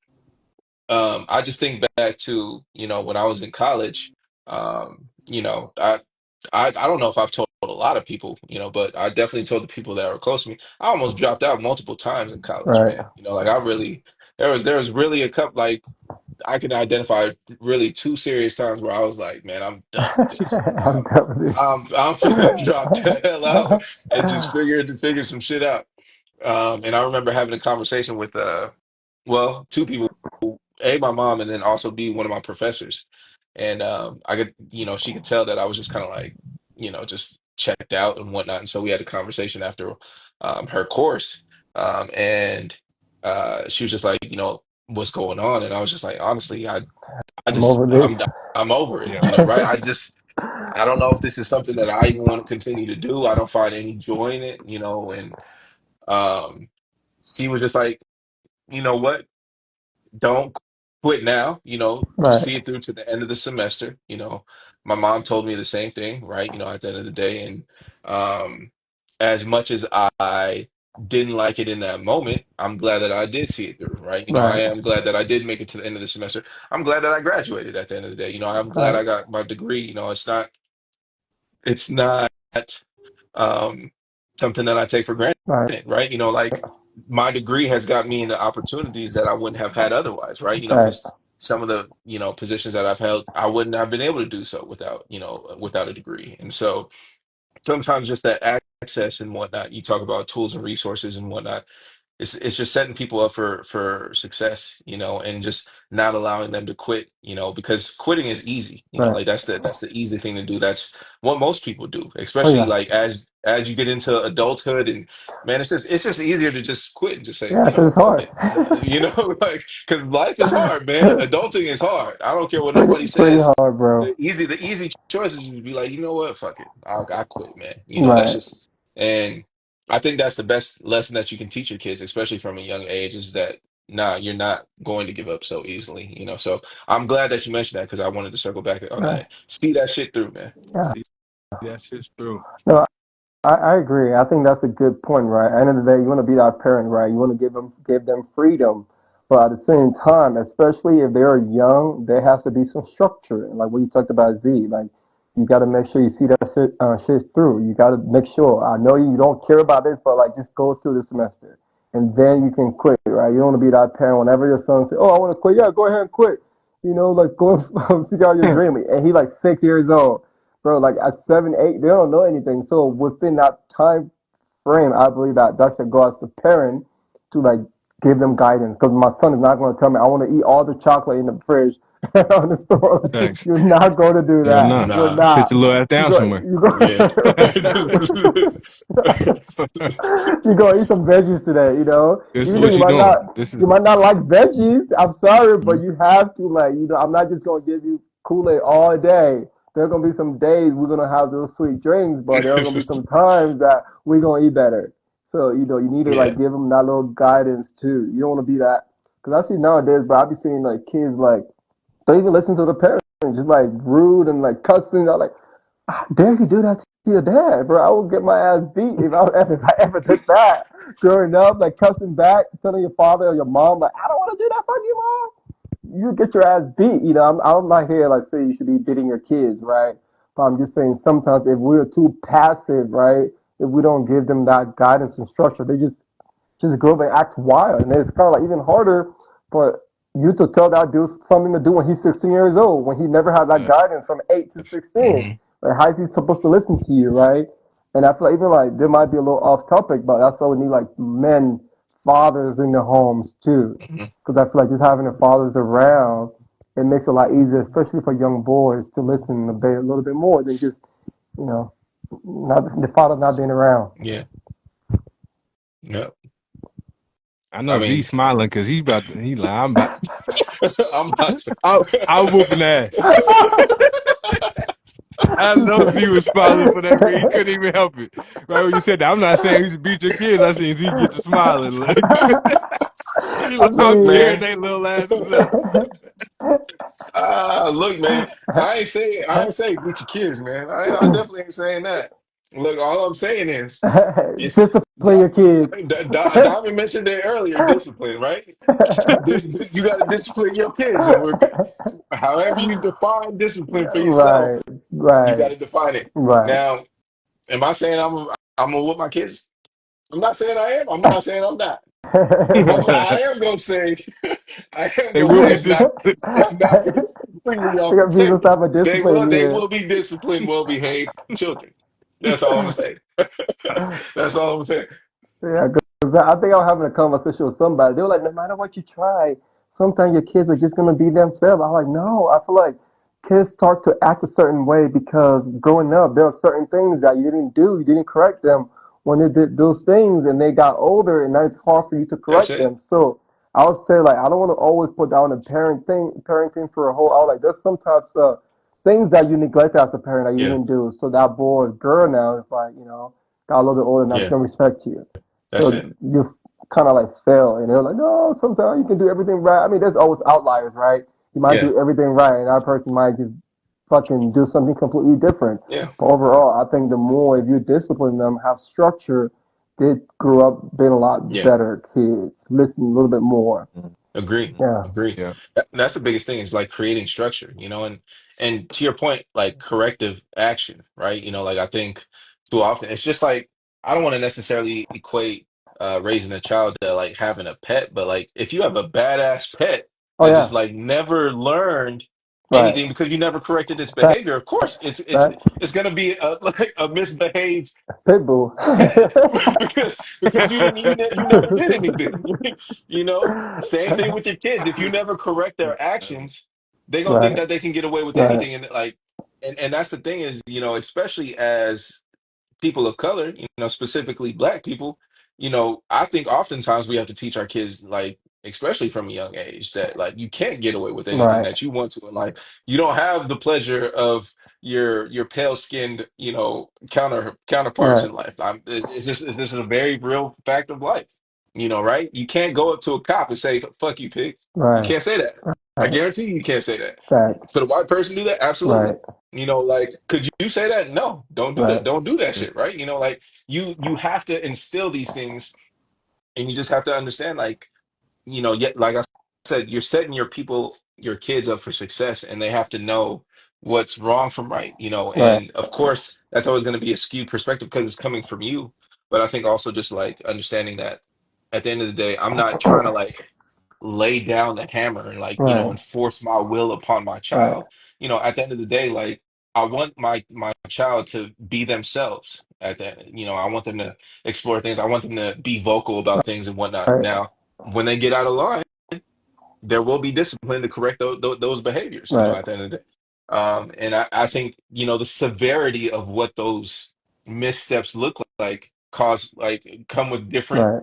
I just think back to, when I was in college, I don't know if I've told a lot of people, but I definitely told the people that were close to me. I almost dropped out multiple times in college, Right. man. Like I really there was really a couple, like I can identify really two serious times where I was like, man, I'm done with this. I'm done with I'm finna drop the hell out and just this. figure some shit out. And I remember having a conversation with well, two people, A, my mom, and then also B, one of my professors. And I could, she could tell that I was just kind of like, just checked out and whatnot. And so we had a conversation after her course. And she was just like, what's going on? And I was just like, honestly, I I'm just over this. I'm over it, Yeah. right? I don't know if this is something that I even want to continue to do. I don't find any joy in it, and um she was just like, you know what? Don't quit now, Right, see it through to the end of the semester. My mom told me the same thing, right? At the end of the day. And um, as much as I didn't like it in that moment, I'm glad that I did see it through, right? I right, am glad that I did make it to the end of the semester. I'm glad that I graduated at the end of the day. I'm glad right, I got my degree. It's not um, something that I take for granted, right, right? Like my degree has got me into opportunities that I wouldn't have had otherwise, right? right, Because some of the, positions that I've held, I wouldn't have been able to do so without a degree. And so sometimes just that access and whatnot, you talk about tools and resources and whatnot, it's just setting people up for success, and just not allowing them to quit, because quitting is easy, right. like that's the easy thing to do. That's what most people do, Oh especially yeah, like as you get into adulthood, and man, it's just easier to just quit and just say, yeah, because it's fuck hard. it, like because life is hard, man. Adulting is hard. I don't care what nobody Pretty says. hard, bro. The easy choice is to be like, you know what, fuck it, I quit, man. That's Right, just and. I think that's the best lesson that you can teach your kids, especially from a young age, is that nah, you're not going to give up so easily, So I'm glad that you mentioned that because I wanted to circle back on right. that. See that shit through, man. Yeah. See, that shit's through. No, I agree. I think that's a good point, right? At the end of the day, you want to be that parent, right? You want to give them freedom, but at the same time, especially if they're young, there has to be some structure. Like what you talked about, Z. Like you got to make sure you see that shit through. You got to make sure. I know you don't care about this, but like just go through the semester, and then you can quit, right? You don't want to be that parent whenever your son says, "Oh, I want to quit." Yeah, go ahead and quit. Like go and figure out your dream. And he like 6 years old, bro. Like at 7, 8, they don't know anything. So within that time frame, I believe that should go as the parent to like give them guidance. Because my son is not going to tell me I want to eat all the chocolate in the fridge on the store. Thanks. You're not going to do Hell that. no. You're Nah, Sit not. your little ass You down go. somewhere. You go. yeah. You go eat some veggies today. This is Even though what you you might doing. not, This is you might not like veggies. I'm sorry, but you have to like. I'm not just gonna give you Kool-Aid all day. There are gonna be some days we're gonna have those sweet drinks, but there are gonna be some times that we're gonna eat better. So you need to Yeah. like give them that little guidance too. You don't want to be that because I see nowadays, but I be seeing like kids like don't even listen to the parents, just like rude and like cussing. I'm like, how dare you do that to your dad, bro? I will get my ass beat if I ever did that growing up, like cussing back, telling your father or your mom, like, I don't want to do that. Fuck you, mom. You get your ass beat. I'm not here like say you should be beating your kids, right? But I'm just saying sometimes if we're too passive, right? If we don't give them that guidance and structure, they just grow up and act wild, and it's kind of like even harder for you to tell that dude something to do when he's 16 years old, when he never had that Yeah. guidance from 8 to 16. Hmm. Like, how is he supposed to listen to you, right? And I feel like even like there might be a little off topic, but that's why we need like men, fathers in the homes too, Hmm. because I feel like just having the fathers around, it makes it a lot easier, especially for young boys, to listen a little bit more than just you know not the father not being around. Yeah. Yeah. I I know Z mean, smiling because he like, I'm about I'm about to. I whooping ass. I know Z was smiling for that. He couldn't even help it. Right when you said that, I'm not saying you should beat your kids. I seen Z get to smiling. Like he was so Look, tearing man. they little asses up. Look, man. I ain't saying beat your kids, man. I definitely ain't saying that. Look, all I'm saying is it's Discipline your kids. Diamond mentioned it earlier, discipline, right? You got to discipline your kids, and however you define discipline for yourself, Right, you got right, to define it. right. Now, am I saying I'm gonna whoop my kids? I'm not saying I am. I'm not saying I'm not. But what I am gonna say, I am They gonna will say be disciplined. it's not completely They off the got to be some table. type of discipline, They yeah. will be disciplined, well behaved children. That's all I'm saying. That's all I'm saying. Yeah, because I think I was having a conversation with somebody. They were like, no matter what you try, sometimes your kids are just going to be themselves. I'm like, no, I feel like kids start to act a certain way because growing up, there are certain things that you didn't do, you didn't correct them when they did those things and they got older and now it's hard for you to That's correct it. them. So I would say like, I don't want to always put down a parenting for a whole hour. Like there's sometimes things that you neglect as a parent that you Yeah. didn't do. So that boy or girl now is like, got a little bit older now, she's Yeah. going to respect you. That's So it. you kind of like fail, and they're like, no, sometimes you can do everything right. I mean, there's always outliers, right? You might Yeah. do everything right, and that person might just fucking do something completely different. Yeah. But overall, I think the more if you discipline them, have structure, they grew up being a lot Yeah. better kids, listen a little bit more. Agree. Yeah. Agree. Yeah. That's the biggest thing is like creating structure, and to your point, like corrective action, right? Like I think too often it's just like I don't want to necessarily equate raising a child to like having a pet, but like if you have a badass pet Oh that just yeah. like never learned Right. anything because you never corrected its behavior, of course Facts. it's it's Right. it's gonna be like a misbehaved Pitbull. pet because you never did anything. Same thing with your kids. If you never correct their actions, they're gonna think Right. that they can get away with Right. anything. And like, and that's the thing is, especially as people of color, specifically black people, I think oftentimes we have to teach our kids, like, especially from a young age, that like you can't get away with anything Right. that you want to in life. You don't have the pleasure of your pale skinned, counterparts Right. in life. It's just a very real fact of life. Right? You can't go up to a cop and say, "Fuck you, pig." You Right. can't say that. I Right. guarantee you can't say that. Facts. Could a white person do that? Absolutely. Right. Like, could you say that? No, don't do that. Right. Don't do that shit, right? Like you have to instill these things, and you just have to understand, like, yet like I said, you're setting your kids up for success, and they have to know what's wrong from right, Right. and of course that's always going to be a skewed perspective because it's coming from you. But I think also just like understanding that at the end of the day, I'm not trying to like lay down the hammer and like Right. enforce my will upon my Right. child. At the end of the day, like I want my child to be themselves. At that, I want them to explore things. I want them to be vocal about things and whatnot. Right. Now, when they get out of line, there will be discipline to correct those behaviors. Right. At the end of the day, and I think the severity of what those missteps look like cause like come with different Right.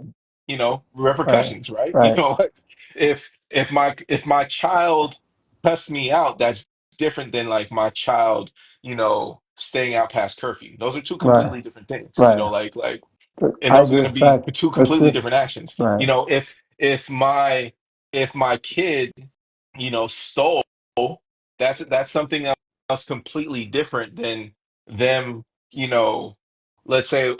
Right. repercussions, right? Right. Like if my child cussed me out, that's different than like my child, staying out past curfew. Those are two Right. completely different things, Right. and I those are going agree. to be Fact. two That's completely true. different actions. Right. If my kid, stole, that's something else completely different than them, let's say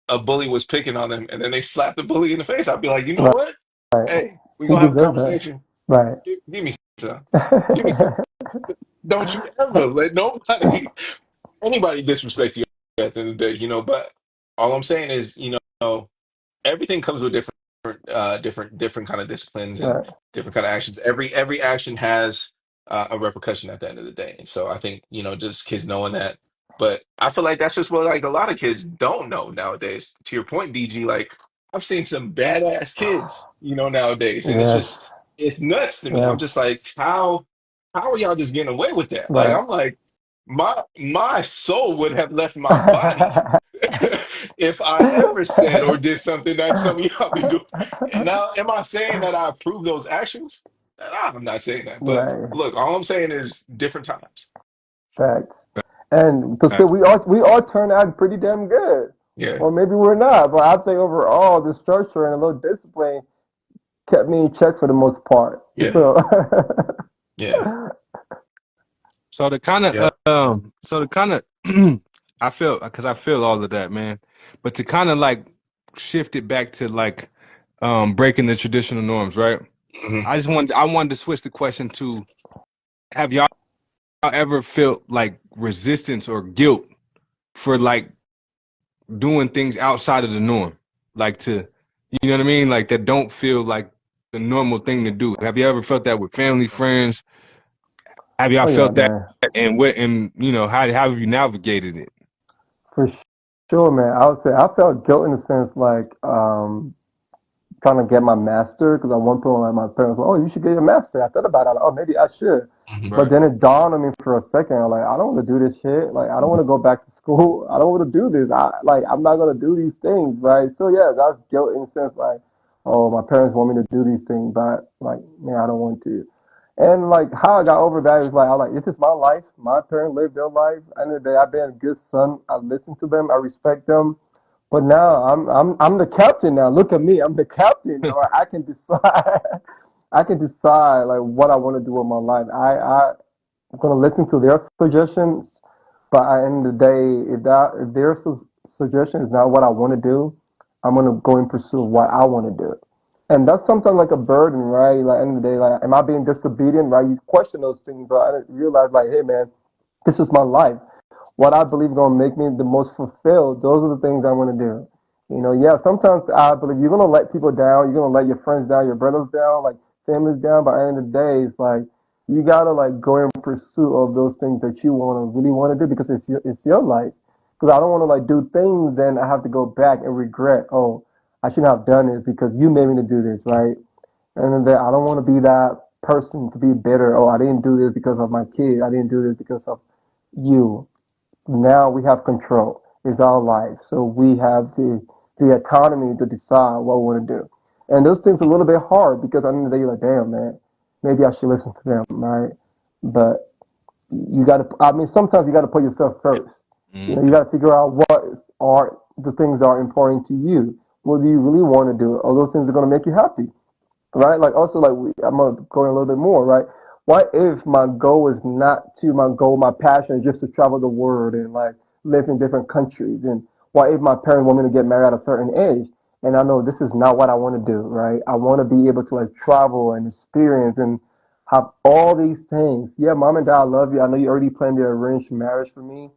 a bully was picking on them and then they slapped the bully in the face. I'd be like, you know Right. what? Right. Hey, we He gonna have a deserved that. conversation. Right. Give me some. Give me some. Don't you ever let nobody, anybody disrespect you at the end of the day, but all I'm saying is, everything comes with different kind of disciplines and Right. different kind of actions. Every action has a repercussion at the end of the day, and so I think just kids knowing that. But I feel like that's just what like a lot of kids don't know nowadays. To your point, DG, like I've seen some badass kids, nowadays, and Yes. it's nuts to me. Yeah. I'm just like, how are y'all just getting away with that? Like Right. I'm like, my soul would have left my body if I ever said or did something that some of y'all be doing. Now, am I saying that I approve those actions? Nah, I'm not saying that. But Right. look, all I'm saying is different times. Facts. And to say Uh, we all turned out pretty damn good, yeah, or maybe we're not. But I think overall, the structure and a little discipline kept me in check for the most part. yeah, So yeah, So the kind of yeah. I feel because I feel all of that, man. But to kind of like shift it back to like breaking the traditional norms, right? Hmm. I wanted to switch the question to, have y'all ever felt like resistance or guilt for like doing things outside of the norm? Like to, you know what I mean? Like that don't feel like the normal thing to do. Have you ever felt that with family, friends? Have y'all oh yeah, felt that? man. And what, and you know, how have you navigated it? For sure, man. I would say I felt guilt in the sense like trying to get my master because at one point like my parents were, oh, you should get your master. I thought about it. Like, oh, maybe I should. But Right. then it dawned on me for a second. I'm like, I don't want to do this shit. Like, I don't want to go back to school. I don't want to do this. I'm not gonna do these things, right? So yeah, that's guilt in the sense like, oh, my parents want me to do these things, but like, man, I don't want to. And like how I got over that is like I like this is my life. My parents lived their life. At the end of the day, I've been a good son. I listen to them. I respect them. But now I'm the captain now. Look at me. I'm the captain. Or I can decide. I can decide like what I want to do with my life. I'm gonna listen to their suggestions, but at the end of the day, if their suggestion is not what I want to do, I'm gonna go and pursue what I want to do. And that's sometimes like a burden, right? Like at the end of the day, like am I being disobedient? Right? You question those things, but I realize like, hey man, this is my life. What I believe is gonna make me the most fulfilled. Those are the things I want to do. Yeah, sometimes I believe you're gonna let people down, you're gonna let your friends down, your brothers down, like families down, but at the end of the day, it's like you gotta like go in pursuit of those things that you wanna really wanna do because it's your life. Because I don't wanna like do things, then I have to go back and regret, oh, I shouldn't have done this because you made me to do this, right? And then I don't want to be that person to be bitter. Oh, I didn't do this because of my kid. I didn't do this because of you. Now we have control. It's our life. So we have the autonomy to decide what we want to do. And those things are a little bit hard because at the end of the day, you're like, damn, man, maybe I should listen to them, right? But you got to, I mean, sometimes you got to put yourself first. You Mhm. got to figure out what are the things that are important to you. What do you really want to do? Are those things are going to make you happy? Right? Like also like I'm gonna go in a little bit more, right? What if my goal is not to my goal, my passion is just to travel the world and like live in different countries? And what if my parents want me to get married at a certain age? And I know this is not what I want to do, right? I want to be able to like travel and experience and have all these things. Yeah, mom and dad, I love you. I know you already planned the arranged marriage for me.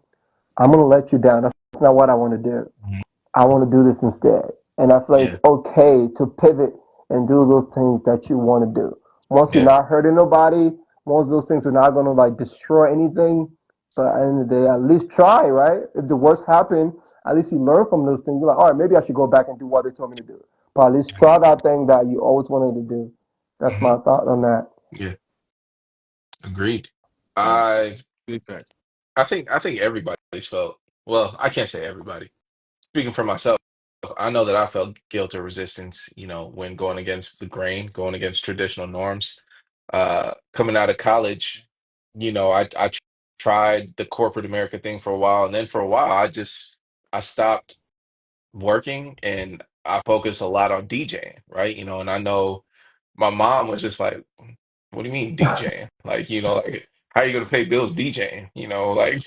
I'm gonna let you down. That's not what I want to do. Mhm. I want to do this instead. And I feel like it's Yeah, okay to pivot and do those things that you want to do. Once you're yeah. not hurting nobody, once those things are not going to like destroy anything, but at the end of the day, at least try, right? If the worst happened, at least you learn from those things. You're like, all right, maybe I should go back and do what they told me to do. But at least try that thing that you always wanted to do. That's Hmm. my thought on that. Yeah, agreed. Facts. I Big facts. I think everybody's felt, well, I can't say everybody. Speaking for myself, I know that I felt guilt or resistance, when going against the grain, going against traditional norms. Coming out of college, I tried the corporate America thing for a while, and then for a while, I stopped working and I focused a lot on DJing, right? And I know my mom was just like, "What do you mean DJing? Like, like how are you gonna pay bills DJing? Like."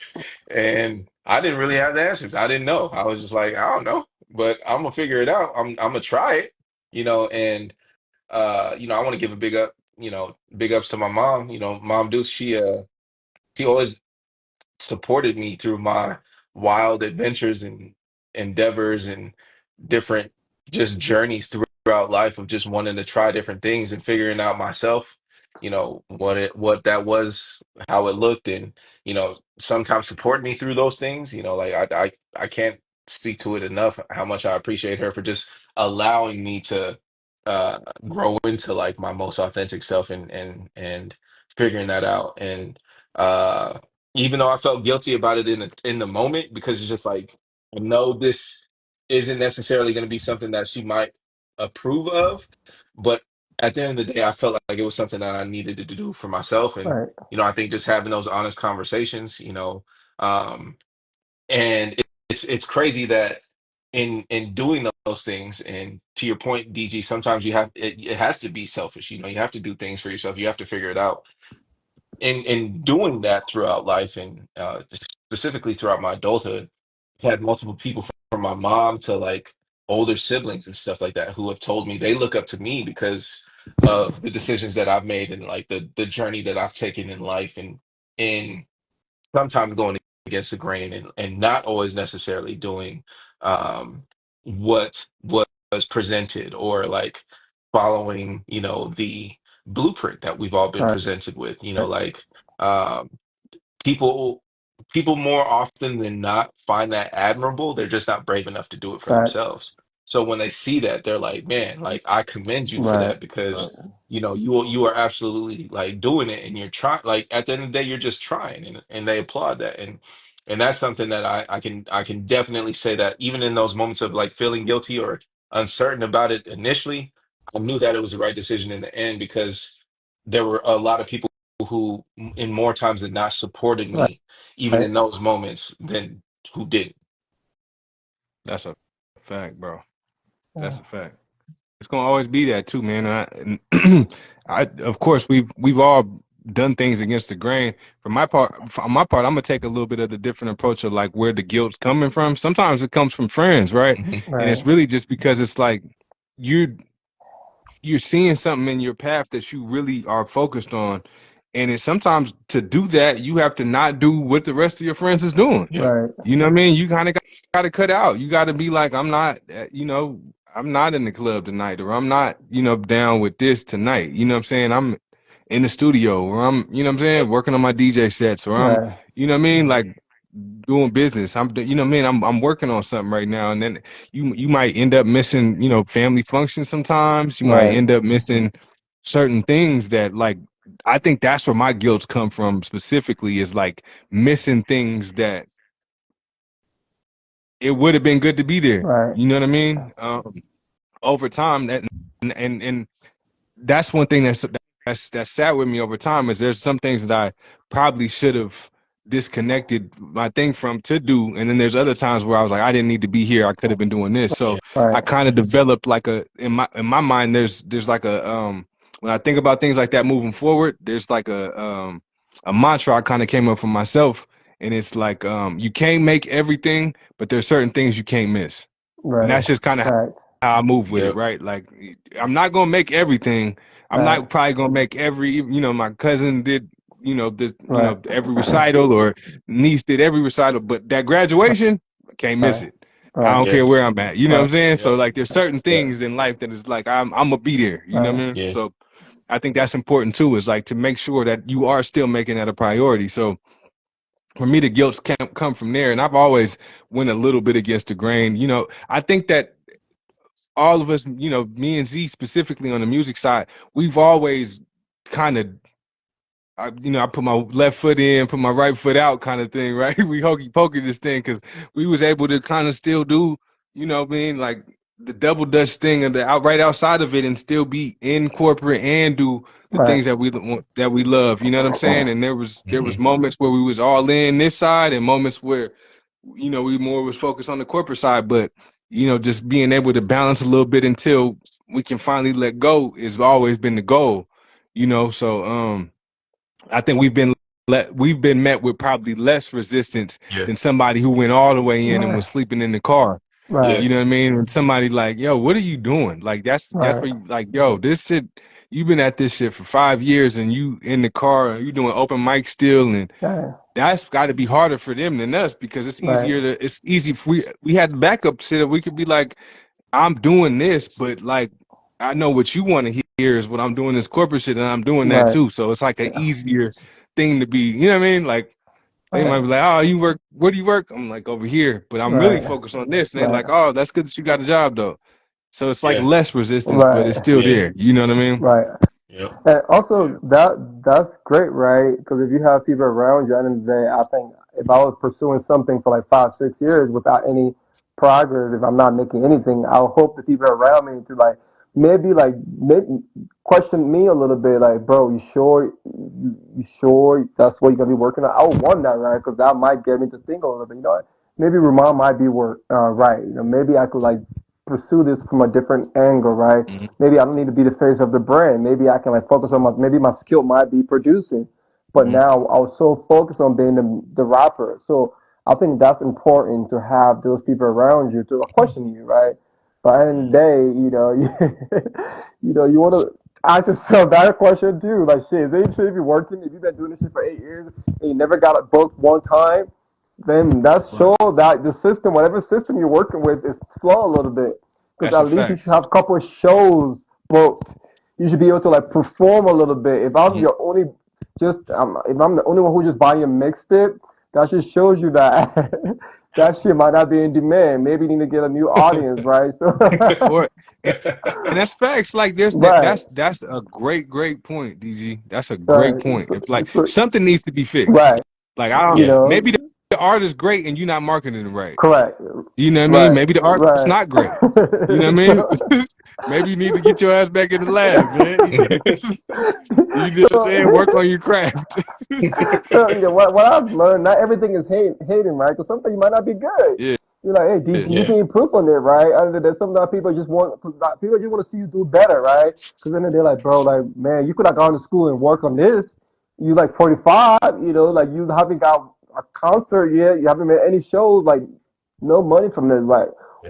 And I didn't really have the answers. I didn't know. I was just like, I don't know, but I'm gonna figure it out. I'm gonna try it, and I want to give a big ups to my mom. Mom Dukes, she always supported me through my wild adventures and endeavors and different just journeys throughout life of just wanting to try different things and figuring out myself, what that was, how it looked, and sometimes support me through those things. Like I can't speak to it enough how much I appreciate her for just allowing me to uh grow into like my most authentic self and figuring that out. And uh even though I felt guilty about it in the moment, because it's just like I know this isn't necessarily going to be something that she might approve of, but at the end of the day, I felt like it was something that I needed to do for myself. All And right. I think just having those honest conversations, Um, and it's crazy that in doing those things, and to your point, DG, sometimes it has to be selfish. You have to do things for yourself. You have to figure it out. In doing that throughout life, and specifically throughout my adulthood, I've had multiple people from my mom to like older siblings and stuff like that who have told me they look up to me because of the decisions that I've made and like the journey that I've taken in life, and sometimes going against the grain, and not always necessarily doing what was presented, or like following, the blueprint that we've all been Right. presented with, like um, people people more often than not find that admirable. They're just not brave enough to do it for Facts. themselves. So when they see that, they're like, man, like I commend you for Right. that, because you are absolutely like doing it, and you're trying, like at the end of the day you're just trying, and they applaud that, and that's something that I can definitely say that even in those moments of like feeling guilty or uncertain about it initially, I knew that it was the right decision in the end, because there were a lot of people who in more times than not supported Right. me even in those moments than who didn't. That's a fact, bro. Yeah. That's a fact. It's gonna always be that too, man. I of course we've all done things against the grain. For my part, I'm gonna take a little bit of the different approach of like where the guilt's coming from. Sometimes it comes from friends, right? Hmm. And it's Right. really just because it's like you you're seeing something in your path that you really are focused on. And it's sometimes to do that, you have to not do what the rest of your friends is doing. Yep. Right. You know what I mean? You kind of got to cut out. You got to be like, I'm not, I'm not in the club tonight, or I'm not, down with this tonight. You know what I'm saying? I'm in the studio, or I'm, you know what I'm saying, Yep. working on my DJ sets, or I'm, Right. you know what I mean, like doing business. You know what I mean? I'm working on something right now, and then you might end up missing, family functions sometimes. You might Right. end up missing certain things that like. I think that's where my guilts come from specifically, is like missing things that it would have been good to be there. Right. You know what I mean? Over time, that and that's one thing that's sat with me over time, is there's some things that I probably should have disconnected my thing from to do, and then there's other times where I was like, I didn't need to be here. I could have been doing this. So Yeah. I Right. kind of developed like in my mind. There's like a when I think about things like that moving forward, there's like a mantra I kind of came up for myself, and it's like you can't make everything, but there's certain things you can't miss, and Right. that's just kind of Facts. how I move with it, Yep. right? Like I'm not gonna make everything. I'm Right. not probably gonna make every. My cousin did, this, Right. every recital, or niece did every recital, but that graduation, I can't miss Right. it. I Right. don't Yeah. care where I'm at. You know what I'm Right. saying? So Yep. like, there's certain Yeah. things in life that is like I'm gonna be there. You know what Right. I mean? Yeah. So I think that's important too. Is like to make sure that you are still making that a priority. So for me, the guilts can't come from there, and I've always went a little bit against the grain. I think that all of us, me and Z specifically on the music side, we've always kind of, I put my left foot in, put my right foot out kind of thing, right? We hokey pokey this thing because we was able to kind of still do, what I mean, like the double dutch thing of the out right outside of it, and still be in corporate and do the Right. things that we love. You know what I'm saying? And there was Hmm. moments where we was all in this side, and moments where we more was focused on the corporate side, but just being able to balance a little bit until we can finally let go has always been the goal. So I think we've been met with probably less resistance Yeah. than somebody who went all the way in and Right. was sleeping in the car. Right. Yeah. You know what I mean? When somebody like, yo, what are you doing? Like that's Right. where you like, yo, this shit, you've been at this shit for 5 years and you in the car, you doing open mic still, and Right. that's got to be harder for them than us, because Right. it's easy if we had the backup shit, we could be like, I'm doing this, but like I know what you want to hear is what I'm doing, this corporate shit, and I'm doing that Right. too. So it's like an Yeah. easier thing to be, you know what I mean? Like they Right. might be like, oh, you work, where do you work? I'm like, over here, but I'm really Right. focused on this. And they're Right. like, oh, that's good that you got a job though. So it's like Yeah. less resistance, but it's Right. still Yeah. there. You know what I mean? Right. Yep. And also that's great, right? Because if you have people around you, at the end of the day, I think if I was pursuing something for like 5, 6 years without any progress, if I'm not making anything, I'll hope the people around me to like maybe like maybe question me a little bit, like, bro, you sure that's what you're gonna be working on? I would want that, right? Because that might get me to think a little bit. You know, what? Maybe Ramon might be right. You know, maybe I could like pursue this from a different angle, right? Mhm. Maybe I don't need to be the face of the brand. Maybe I can like focus on maybe my skill might be producing, but Mhm. now I was so focused on being the rapper. So I think that's important to have those people around you to question you, right? But at the end of the day, you want to ask yourself that question too. Like, shit, is it should be working? If you've been doing this shit for 8 years and you never got a book one time, then that Right. shows that the system, whatever system you're working with, is flawed a little bit. Because That's a at least you fact. should have a couple of shows booked. You should be able to like perform a little bit. If I'm Mhm. your only, if I'm the only one who just buying your mixtape, that just shows you that that shit might not be in demand. Maybe you need to get a new audience, right? So, Or and, and that's facts. Like there's that right, that's a great point, DG. That's a great right, point. If like so, something needs to be fixed. right, Like I don't you Yeah. maybe know, the art is great and you're not marketing it right. correct, You know what I mean? right, Maybe the art is right. not great. You know what I mean? Maybe you need to get your ass back in the lab, man. You know what I'm saying? Work on your craft. So, what I've learned, not everything is hating, right? Because something you might not be good. Yeah, You're like, hey, yeah, you Yeah. can improve on it, right? Other than sometimes people just want to see you do better, right? Because then they're like, bro, like, man, you could have gone to school and work on this. You like 45, like you haven't got a concert yet. You haven't made any shows, like no money from this. Like,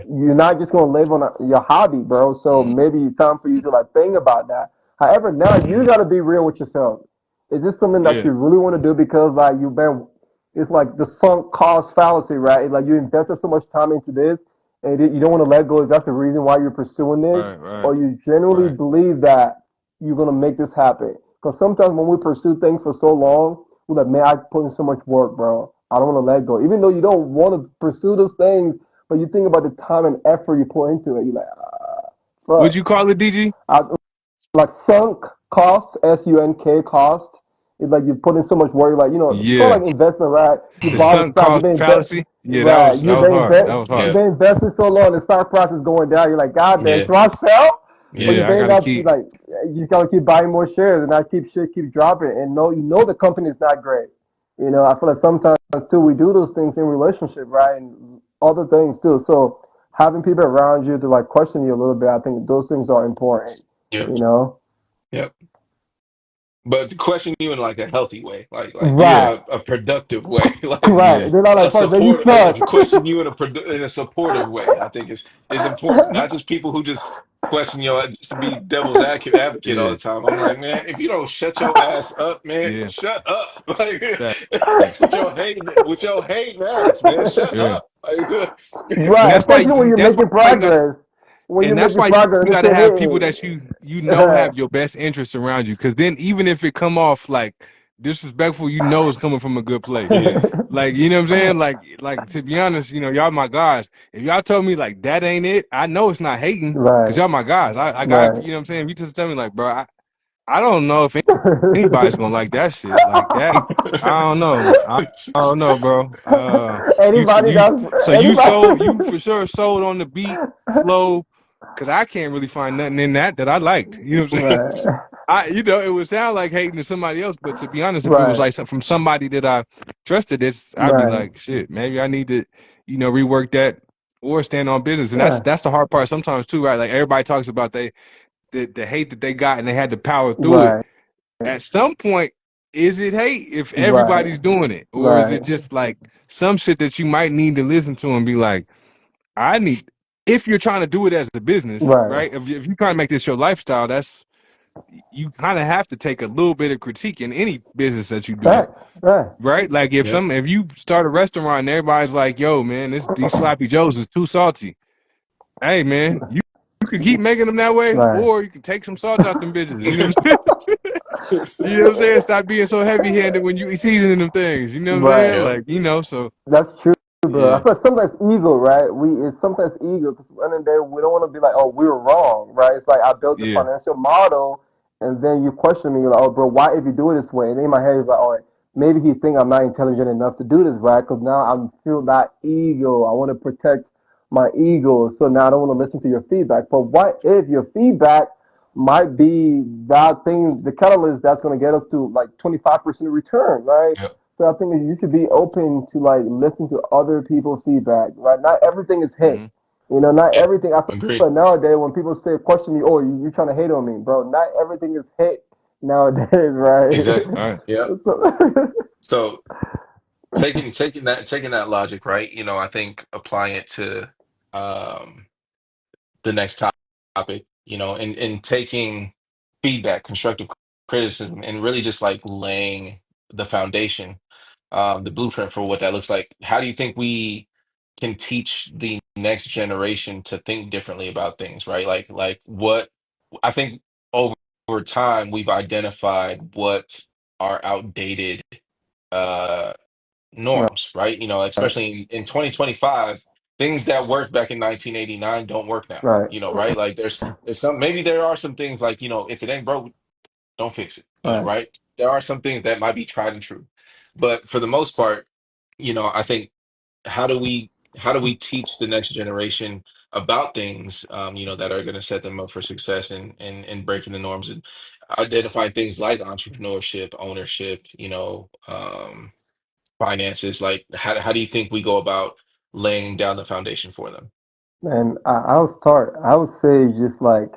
you're not just gonna live on your hobby, bro. So mm, maybe it's time for you to like think about that. However, now you Mhm. gotta be real with yourself. Is this something that yeah, you really want to do because like you've been? It's like the sunk cost fallacy, right? It's like you invested so much time into this, and you don't want to let go. Is that's the reason why you're pursuing this, right, right, or you genuinely right. believe that you're gonna make this happen? Because sometimes when we pursue things for so long, we're like, man, I put in so much work, bro. I don't want to let go, even though you don't want to pursue those things, but you think about the time and effort you put into it. You're like, What'd fuck. you call it, DG? I, like sunk cost, SUNK cost. It's like you put in so much work, like it's called Yeah. like investment, right? You The bought a sunk stock, cost fallacy? Yeah, right? that was hard. That was You've hard. Yeah. been investing so long, the stock price is going down. You're like, God damn, Yeah. should I sell? But you Yeah. Yeah, I may gotta not be keep like, you just gotta keep buying more shares, and that keep dropping, and the company is not great. I feel like sometimes too we do those things in relationship, right, and other things too. So having people around you to like question you a little bit, I think those things are important. Yep. You know. Yep. But to question you in like a healthy way, like yeah, Right, a productive way, like right. yeah, They're not like, a fuck, man, you support, suck. question you in in a supportive way. I think is important. Not just people who just question you just to be devil's advocate all yeah, the time. I'm like, man, if you don't shut your ass up, man, yeah. shut up. Like Facts. with your hating ass, man, shut Yeah. up. Like, And Right, that's why especially when you're that's why making you gotta progress. When you're and that's making why progress, you they gotta say, have people that you know hey. have your best interests around you. Cause then even if it come off like disrespectful, you know it's coming from a good place. yeah, Like, you know what I'm saying? Like to be honest, y'all my guys. If y'all told me like that ain't it, I know it's not hating because Right, y'all my guys. I got, right. you know what I'm saying? If you just tell me like, bro, I don't know if anybody's gonna like that shit. Like that, I don't know. I don't know, bro. anybody that's So you anybody. for sure sold on the beat flow, because I can't really find nothing in that I liked. You know what I'm saying? Right, It would sound like hating to somebody else, but to be honest, if it was right, like from somebody that I trusted, I'd be right, like, shit, maybe I need to, rework that or stand on business. And yeah, that's the hard part sometimes too, right? Like everybody talks about the hate that they got and they had to power through it. right, At some point, is it hate if right, everybody's doing it, or is right, it just like some shit that you might need to listen to and be like, I need. If you're trying to do it as a business, right. right? If you're trying to make this your lifestyle, that's you kind of have to take a little bit of critique in any business that you do, Facts, right. right? Like yep. if you start a restaurant and everybody's like, "Yo, man, these sloppy joes is too salty." Hey, man, you can keep making them that way, Right, or you can take some salt out them bitches. You know what I'm saying? You know what I'm saying? Stop being so heavy handed when you seasoning them things. You know what I'm right. saying? Yep. Like, so That's true, bro. I yeah, feel like sometimes ego, right? It's sometimes ego because at the end of the day, we don't want to be like, oh, we were wrong, right? It's like I built this yeah, financial model, and then you question me, you're like, oh, bro, why if you do it this way? And in my head, it's like, oh, maybe he think I'm not intelligent enough to do this, right? Because now I feel that ego. I want to protect my ego. So now I don't want to listen to your feedback. But what if your feedback might be that thing, the catalyst that's going to get us to like 25% return, right? Yep. So I think that you should be open to like listen to other people's feedback, right? Not everything is hate. Mm-hmm. Not Yep. everything. I feel Agreed. like nowadays when people say question me, oh, you're trying to hate on me, bro. Not everything is hate nowadays, right? Exactly. All right. Yep. So, So taking that logic, right? I think applying it to um the next topic, and taking feedback, constructive criticism, and really just like laying the foundation, the blueprint for what that looks like. How do you think we can teach the next generation to think differently about things, right? Like what I think over time we've identified what are outdated uh norms, right? right, Especially in 2025, things that worked back in 1989 don't work now, right, right? Like there's some, maybe there are some things like, if it ain't broke, don't fix it, right. right? There are some things that might be tried and true. But for the most part, I think how do we how do we teach the next generation about things that are going to set them up for success and breaking the norms and identifying things like entrepreneurship, ownership, finances, like how do you think we go about laying down the foundation for them? And I'll start. I would say just like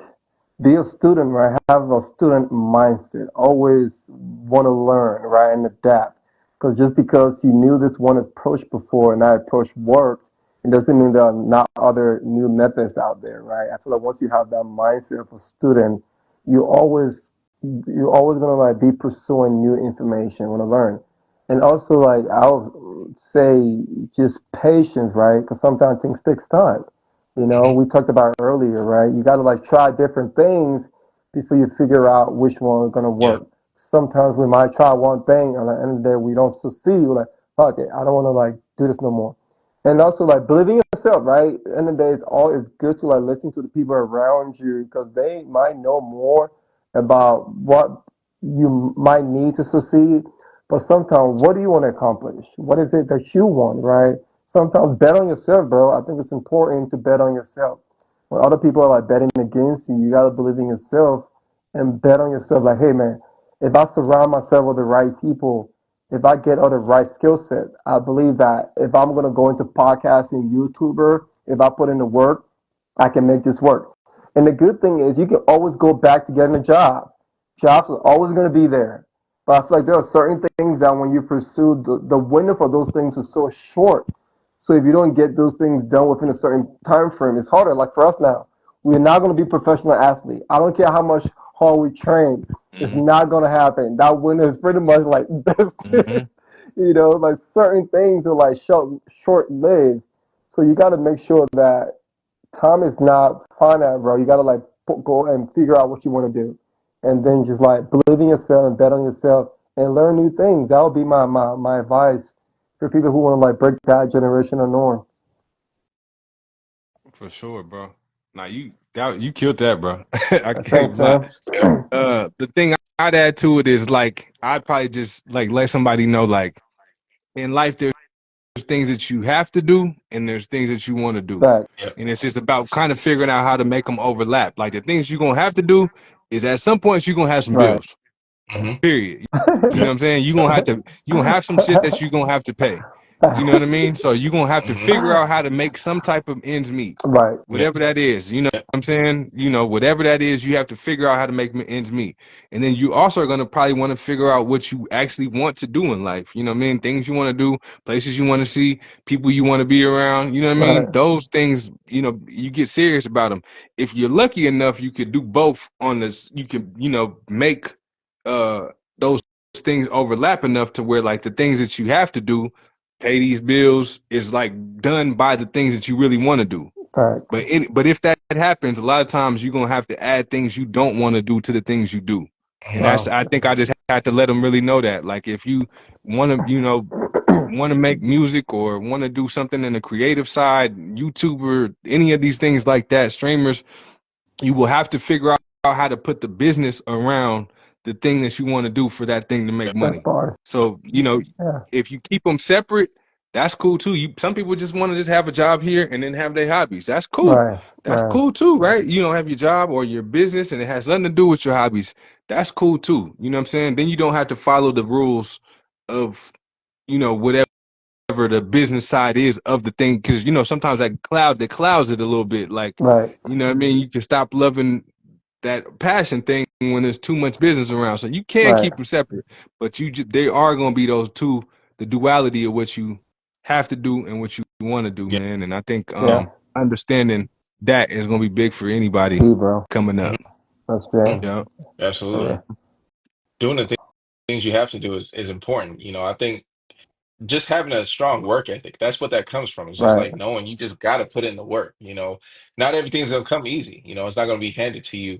be a student, right? Have a student mindset. Always want to learn, right, and adapt. Because just because you knew this one approach before and that approach worked, it doesn't mean there are not other new methods out there, right? I feel like once you have that mindset of a student, you always you're always gonna like be pursuing new information, want to learn. And also like I'll say just patience, right? Because sometimes things takes time. Hmm. We talked about earlier, right? You got to like try different things before you figure out which one is going to Yeah. work. Sometimes we might try one thing and at the end of the day we don't succeed. We're like, fuck it, I don't want to like do this no more. And also like believing in yourself, right? At the end of the day, it's good to like listen to the people around you because they might know more about what you might need to succeed. But sometimes, what do you want to accomplish? What is it that you want, right? Sometimes bet on yourself, bro. I think it's important to bet on yourself. When other people are like betting against you, you gotta believe in yourself and bet on yourself. Like, hey man, if I surround myself with the right people, if I get all the right skill set, I believe that if I'm gonna go into podcasting, YouTuber, if I put in the work, I can make this work. And the good thing is you can always go back to getting a job. Jobs are always gonna be there. But I feel like there are certain things that when you pursue, the window for those things is so short. So if you don't get those things done within a certain time frame, it's harder. Like for us now, we're not going to be professional athletes. I don't care how much hard we train. It's Mm-hmm. not going to happen. That window is pretty much like this. Mm-hmm. Like certain things are like short lived. So you got to make sure that time is not finite, bro. You got to like go and figure out what you want to do, and then just like believe in yourself and bet on yourself and learn new things. That would be my advice for people who want to like break that generational norm. For sure, bro. Now you killed that, bro. I can't Thanks, lie. man. Yep. The thing I'd add to it is like I'd probably just like let somebody know like in life there's things that you have to do and there's things that you want to do. Fact. Yep. And it's just about kind of figuring out how to make them overlap. Like the things you're gonna have to do is at some points you're gonna have some Right. bills. Hmm. Period. You know what Yep. I'm saying? You gonna have some shit that you're gonna have to pay. You know what I mean? So you're gonna have to Hmm. figure out how to make some type of ends meet. Right. Yep. Whatever that is, you know Yep. what I'm saying? Whatever that is, you have to figure out how to make ends meet. And then you also are gonna probably want to figure out what you actually want to do in life. You know what I mean? Things you want to do, places you want to see, people you want to be around. You know what I mean? Right. Those things, you get serious about them. If you're lucky enough, you could do both on this. You can, make those things overlap enough to where like the things that you have to do, pay these bills, is like done by the things that you really want to do. Facts. But if that happens, a lot of times you're gonna have to add things you don't want to do to the things you do. And Hmm. that's Wow. I think I just had to let them really know that. Like if you want to, want to make music or want to do something in the creative side, YouTuber, any of these things like that, streamers, you will have to figure out how to put the business around the thing that you want to do for that thing to make Yep. That's money. bars. So, Yeah. if you keep them separate, That's cool too. Some people just want to just have a job here and then have their hobbies. That's cool. Right, That's right, cool too, right? You don't have your job or your business and it has nothing to do with your hobbies. That's cool too. You know what I'm saying? Then you don't have to follow the rules of, whatever the business side is of the thing. Cause sometimes that clouds it a little bit. Like, right, you know what I mean? You can stop loving that passion thing when there's too much business around. So you can right, keep them separate, but they are going to be those two, the duality of what you have to do and what you want to do, Yeah. man. And I think yeah. understanding that is going to be big for anybody Key, bro. coming Mhm. up. That's true. Mhm. Yeah. Absolutely. Yeah. Doing the things you have to do is important. I think just having a strong work ethic, that's what that comes from. It's just Right, like knowing you just got to put in the work. Not everything's going to come easy. It's not going to be handed to you,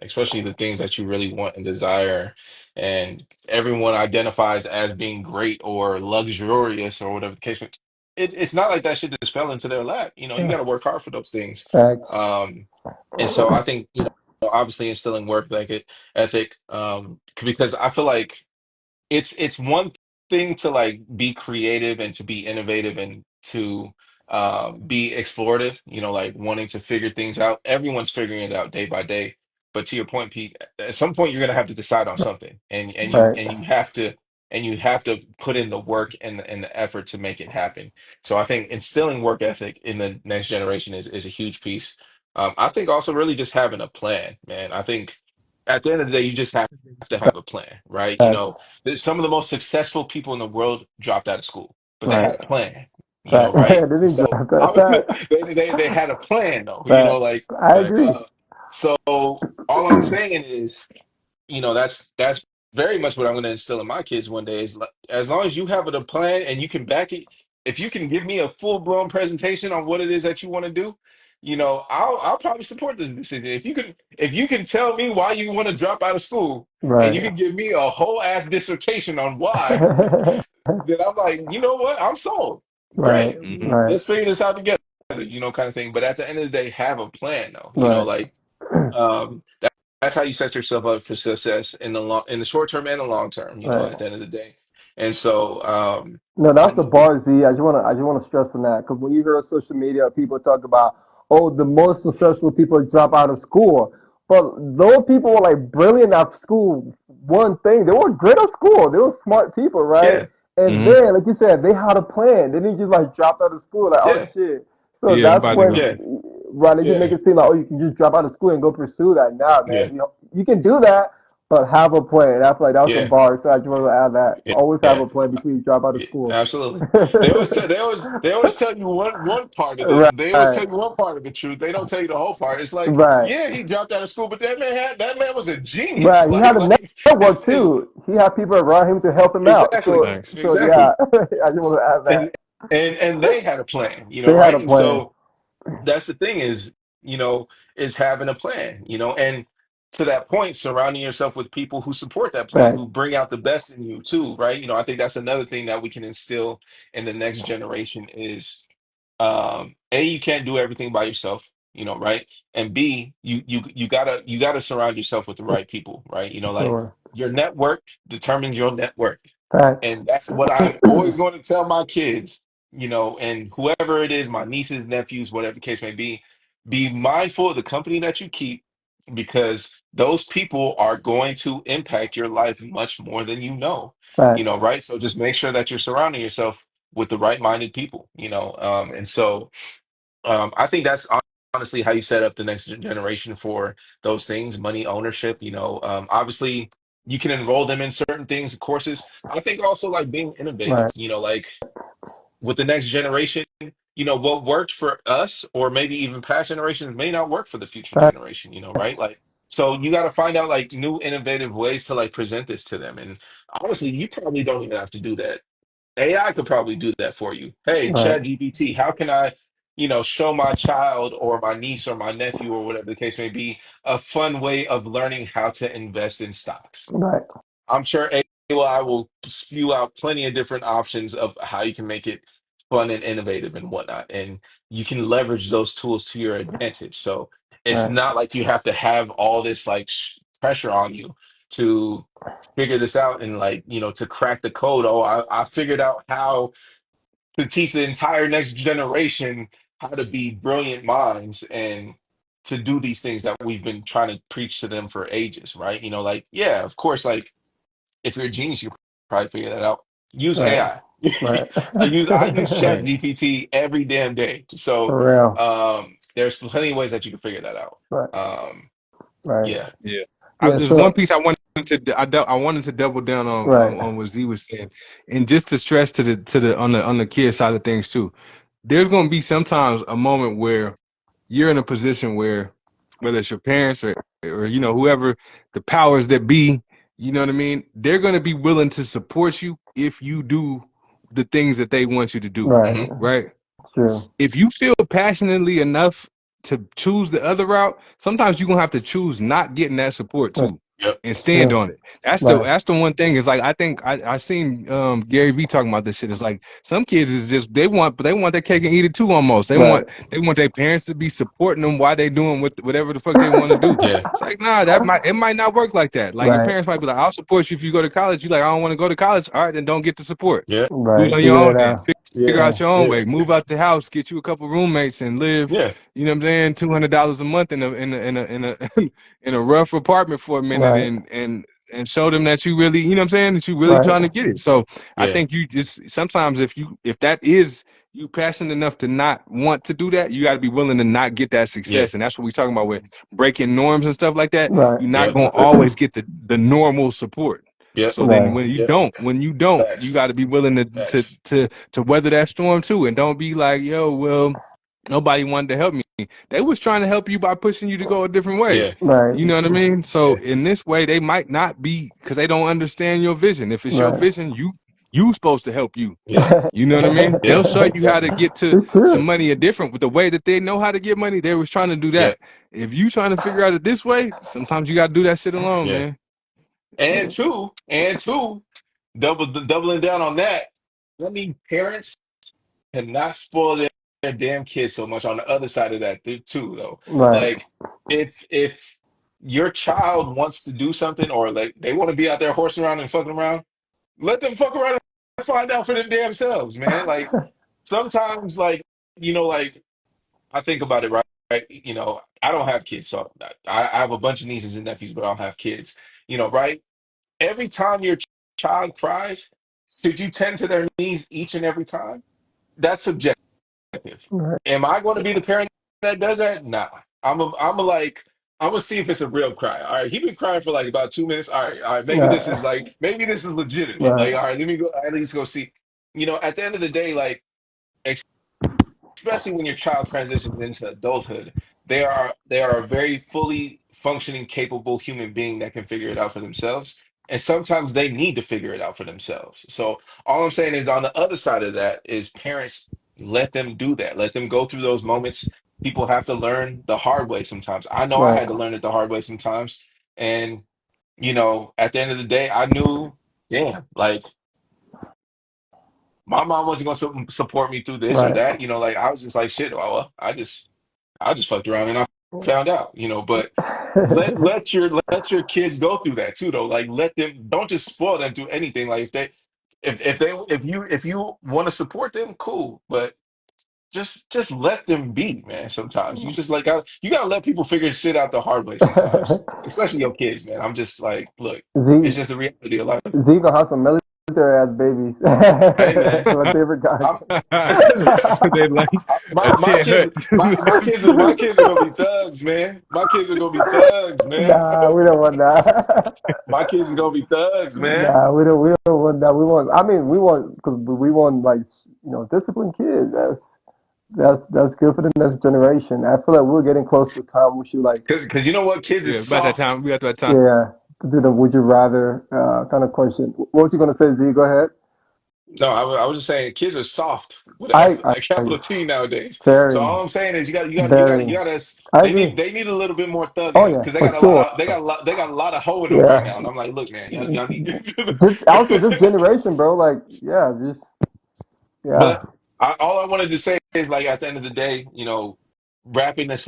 especially the things that you really want and desire. And everyone identifies as being great or luxurious or whatever the case may be. It's not like that shit just fell into their lap. You got yeah. to work hard for those things. Facts. Um, and so I think, obviously instilling work ethic, because I feel like it's one thing to like be creative and to be innovative and to be explorative, like wanting to figure things out. Everyone's figuring it out day by day. But to your point, Pete, at some point you're gonna have to decide on something, and you Right, and you have to put in the work and the effort to make it happen. So I think instilling work ethic in the next generation is a huge piece. I think also really just having a plan, man. I think at the end of the day, you just have to have a plan, right? facts. Some of the most successful people in the world dropped out of school, but they Right, had a plan, right. right? Did he So drop that? they had a plan though, Facts. like I agree. so all I'm saying is that's very much what I'm going to instill in my kids one day is like, as long as you have a plan and you can back it, if you can give me a full-blown presentation on what it is that you want to do, I'll probably support this decision. If you can tell me why you want to drop out of school and you Right. can give me a whole ass dissertation on why, then I'm like, you know what? I'm sold. Right, Great. Hmm. right, Let's figure this out together, kind of thing. But at the end of the day, have a plan though. right, Like that's how you set yourself up for success in the short term and the long term, right. at the end of the day. And so No, I that's the know bar, Z. I just wanna stress on that because when you hear on social media, people talk about, oh, the most successful people drop out of school, but those people were like brilliant at school. One thing, they were great at school. They were smart people, right? yeah, And Hmm. then, like you said, they had a plan. They didn't just like drop out of school, like, oh yeah, shit. So Yeah, I'm that's about to when, go. yeah, right? They just make yeah, it seem like, oh, you can just drop out of school and go pursue that. Nah, yeah, man. You can do that, but have a plan. That's like that was some yeah, bar. So I just want to add that. yeah, Always have yeah. a plan before you drop out of Yeah, school. absolutely. They always tell you one part of Right, they always tell you one part of the truth. They don't tell you the whole part. It's like, right, yeah, he dropped out of school, but that man was a genius. right. He had a network It's too. He had people around him to help him out. exactly, So, Thanks. so yeah, exactly. I just want to add And that. and they had a plan, They had right? a And plan. so that's the thing is having a plan, and to that point, surrounding yourself with people who support that plan, Right, who bring out the best in you too, right? I think that's another thing that we can instill in the next generation is A, you can't do everything by yourself, right? And B, you gotta surround yourself with the right people, right? Like sure. your network determines your network. Facts. And that's what I'm always going to tell my kids, and whoever it is, my nieces, nephews, whatever the case may be mindful of the company that you keep because those people are going to impact your life much more than Facts. right? So just make sure that you're surrounding yourself with the right-minded people, and so I think that's honestly how you set up the next generation for those things, money ownership. Obviously, you can enroll them in certain things, courses. I think also like being innovative. Right, Like with the next generation, what worked for us or maybe even past generations may not work for the future generation. Right? Like. So you got to find out like new innovative ways to like present this to them. And honestly, you probably don't even have to do that. AI could probably do that for you. Hey, right, ChatGPT, how can I, show my child or my niece or my nephew or whatever the case may be, a fun way of learning how to invest in stocks? right, I'm sure AI will spew out plenty of different options of how you can make it fun and innovative and whatnot. And you can leverage those tools to your advantage. So it's right, not like you have to have all this like pressure on you to figure this out and like, to crack the code. Oh, I figured out how to teach the entire next generation how to be brilliant minds and to do these things that we've been trying to preach to them for ages, right? Like, yeah, of course, like if you're a genius, you probably figure that out. Use Right. AI. Right. I use Chat Right. GPT every damn day. So For real. there's plenty of ways that you can figure that out. Right. Um, Right. yeah, Yeah. Yeah. There's one So piece I wanted I wanted to double down on, right. on what Z was saying, and just to stress to the on the kid side of things too. There's going to be sometimes a moment where you're in a position where, whether it's your parents or whoever the powers that be, you know what I mean, they're going to be willing to support you if you do the things that they want you to do, Right. hmm, right? True. If you feel passionately enough to choose the other route, sometimes you're gonna have to choose not getting that support That's too yep, and stand true. on it. That's the Right. that's the one thing is like I think I seen Gary Vee talking about this shit. It's like some kids is just they want their cake and eat it too almost. They Right. want they want their parents to be supporting them while they doing whatever the fuck they want to do. yeah, It's like, nah, it might not work like that. Like your Right. parents might be like, I'll support you if you go to college. You like, I don't want to go to college. All right, then don't get the support. yeah, Do it Right. on your Figure own it then. out. Figure yeah, out Yeah. your own yeah, way. Move out the house, get you a couple roommates, and live. yeah, You know what I'm saying? $200 a month in a in a rough apartment for a minute, Right. and show them that you really, you know what I'm saying, that you really Right. trying to get it. So I yeah, think you just sometimes if that is you passionate enough to not want to do that, you got to be willing to not get that yeah, success, and that's what we're talking about with breaking norms and stuff like that. Right. You're not yep, gonna always get the normal support. yep, So then Right. when you don't, you facts, got to be willing to to facts, to to weather that storm too, and don't be like, yo, well, nobody wanted to help me. They was trying to help you by pushing you to go a different way. yeah, Right. You know what I mean? So yeah, in this way, they might not be because they don't understand your vision. If it's your Right. vision, you supposed to help you. yeah, You know what I mean? yeah, They'll show you how to exactly, get to It's some true. money a different with the way that they know how to get money. They was trying to do yeah, that. If you trying to figure out it this way, sometimes you got to do that shit alone, yeah, man. and two, doubling down on that. I mean, parents cannot spoil their damn kids so much on the other side of that too, though. Right. Like if your child wants to do something or like they want to be out there horsing around and fucking around, let them fuck around and find out for their damn selves, man. Like sometimes, like like I think about it, right? Right? I don't have kids, so I have a bunch of nieces and nephews, but I don't have kids. Right? Every time your child cries, should you tend to their needs each and every time? That's subjective. Right. Am I going to be the parent that does that? Nah. I'm gonna see if it's a real cry. All right, he been crying for like about 2 minutes. All right, Yeah. maybe this is legitimate. Like, Right. all right, let me go at least go see. At the end of the day, like especially when your child transitions into adulthood, they are a very fully functioning, capable human being that can figure it out for themselves. And sometimes they need to figure it out for themselves. So all I'm saying is on the other side of that is parents let them do that. Let them go through those moments. People have to learn the hard way sometimes. I know I Right. had to learn it the hard way sometimes. And, at the end of the day, I knew, damn, like my mom wasn't going to support me through this or Right. that. Like I was just like, shit, well, I just fucked around and I found out. But let your kids go through that too, though. Like let them don't just spoil them through anything. Like if you want to support them, cool. But just let them be, man. Sometimes you just like you gotta let people figure shit out the hard way sometimes, especially your kids, man. I'm just like, look, it's Z just the reality of life. Z gonna have some military ass babies. Hey, man. My favorite kind. I'm That's what they like. my A my tent kids hut. my kids are gonna be thugs, man. My kids are gonna be thugs, man. Nah, we don't want that. My kids are gonna be thugs, man. Nah, we don't want that. We want. I mean, we want because we want like disciplined kids. That's good for the next generation. I feel like we're getting close to the time we should like Because you know what, kids is Yeah, about that soft. time. We got that time. yeah to do the would you rather kind of question. What was you gonna say, Z? Go ahead. No, I was just saying kids are soft with I a capital T nowadays. So very all I'm saying is very. you got I they agree. need a little bit more thug in Oh them yeah, because they for got a lot sure. of they got a lot of hoe in them right Yeah. now. And I'm like, look, man, y'all need I would say this generation, bro. Like yeah, just yeah. But all I wanted to say is like at the end of the day, wrapping this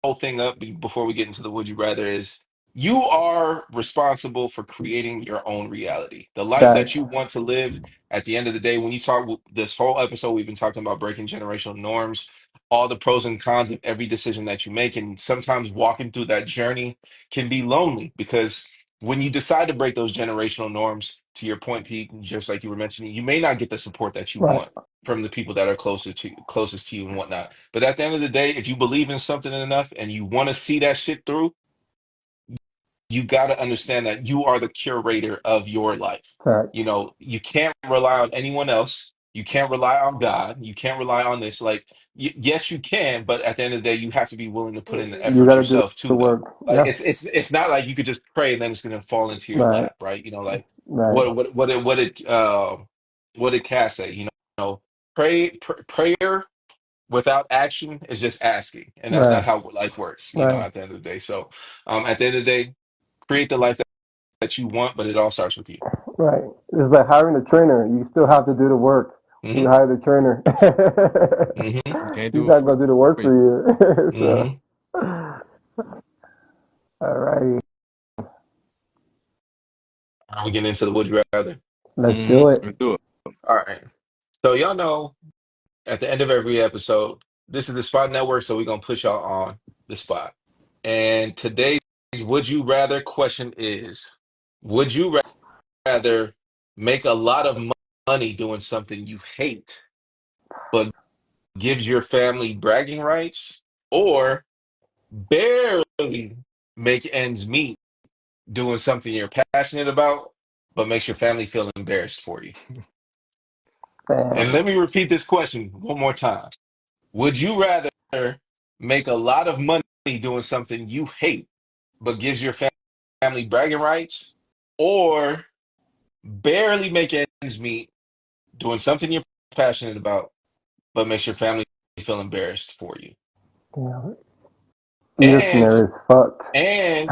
whole thing up before we get into the would you rather is you are responsible for creating your own reality. The life that you Facts. want to live at the end of the day, when you talk this whole episode, we've been talking about breaking generational norms, all the pros and cons of every decision that you make. And sometimes walking through that journey can be lonely because when you decide to break those generational norms, to your point, Pete, just like you were mentioning, you may not get the support that you Right. want from the people that are closest to you and whatnot. But at the end of the day, if you believe in something enough and you want to see that shit through, you got to understand that you are the curator of your life. You Facts. know, you can't rely on anyone else. You can't rely on God. You can't rely on this. Like, yes, you can, but at the end of the day, you have to be willing to put in the You effort got to do yourself the too, though. work. Like, Yeah. it's not like you could just pray and then it's going to fall into your Right. lap, right? You know, like Right. what did Cass say? You know, prayer without action is just asking, and that's not Right. how life works. You know, Right. at the end of the day. So, at the end of the day, create the life that you want, but it all starts with you. Right. It's like hiring a trainer. You still have to do the work when Hmm. you hire the trainer. Hmm. You can't He's do it not for gonna do the work you. for you. So, Hmm. all right, Are we getting into the would you rather? let's do it. Let's do it. All right. So y'all know at the end of every episode, this is the Spot Network, so we're gonna put y'all on the spot. And today's would you rather question is: would you rather make a lot of money doing something you hate, but gives your family bragging rights, or barely make ends meet doing something you're passionate about, but makes your family feel embarrassed for you? And Damn. let me repeat this question one more time. Would you rather make a lot of money doing something you hate, but gives your family bragging rights, or barely make ends meet doing something you're passionate about, but makes your family feel embarrassed for you? Damn. Either And scenario is fucked. and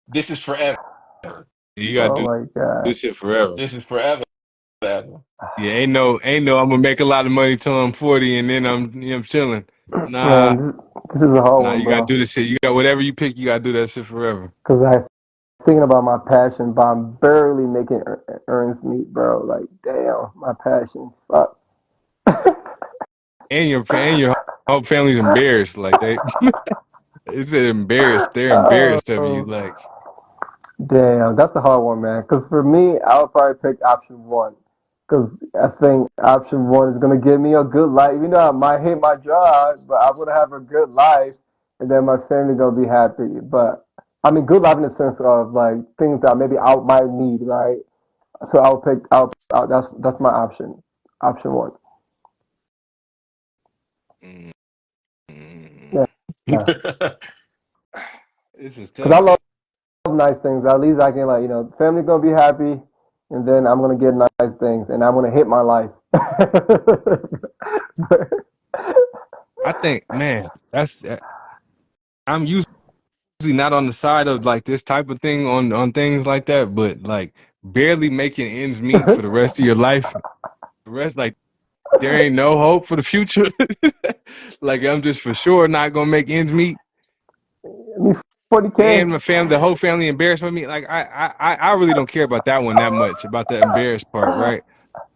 this is forever. You gotta Oh do my god. this shit forever. This is forever. Forever. Yeah, ain't no I'm gonna make a lot of money till I'm 40 and then I'm chilling. Nah, Man, this is a hard nah, one, you gotta bro. do this shit. You got whatever you pick, you gotta do that shit forever. Cause I thinking about my passion, but I'm barely making earns meet, bro. Like, damn, my passion. Fuck. And your whole family's embarrassed. Like they it's embarrassed. They're embarrassed of you. Oh, Like, damn, that's a hard one, man. Because for me, I would probably pick option one. Because I think option one is going to give me a good life. You know, I might hate my job, but I'm going to have a good life. And then my family going to be happy. But I mean, good life in the sense of like things that maybe I might need, right? So that's my option. Option one. mm, Yeah. Because this is I tough. love nice things. At least I can like, family going to be happy. And then I'm going to get nice things. And I'm going to hit my life. I think, man, that's I'm usually not on the side of like this type of thing on things like that, but like barely making ends meet for the rest of your life. The rest, like there ain't no hope for the future. Like I'm just for sure not gonna make ends meet, Me 40K. and my family, the whole family embarrassed with me. Like I really don't care about that one that much about the embarrassed part, right?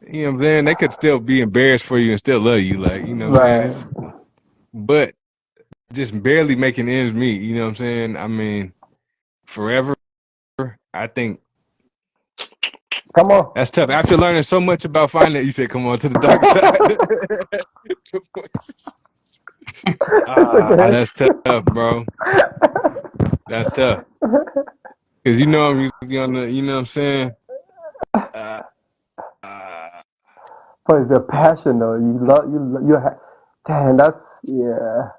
You know what I'm saying? They could still be embarrassed for you and still love you, like you know what I'm saying? Right. It's but just barely making ends meet. You know what I'm saying? I mean, forever. I think Come on. that's tough. After learning so much about finance, you said, "Come on to the dark side." It's okay. That's tough, bro. That's tough. Cause you know I'm usually on the, you know what I'm saying? Uh, uh, But it's the passion though. Damn, that's yeah.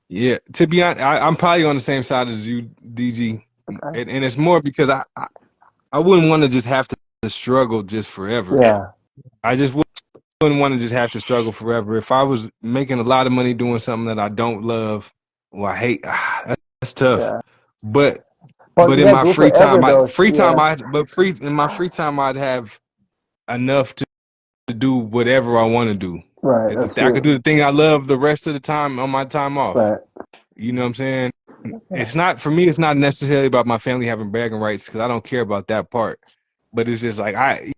yeah. To be honest, I'm probably on the same side as you, DG, Okay. and it's more because I wouldn't want to just have to struggle just forever. Yeah. I just wouldn't want to just have to struggle forever. If I was making a lot of money doing something that I don't love or I hate, that's tough. Yeah. But But but you in gotta my do it free forever time, though. Yeah. in my free time I'd have enough to do whatever I want to do. Right. That's If I could true. do the thing I love the rest of the time on my time off. Right. You know what I'm saying? It's not for me. It's not necessarily about my family having bragging rights because I don't care about that part. But it's just like I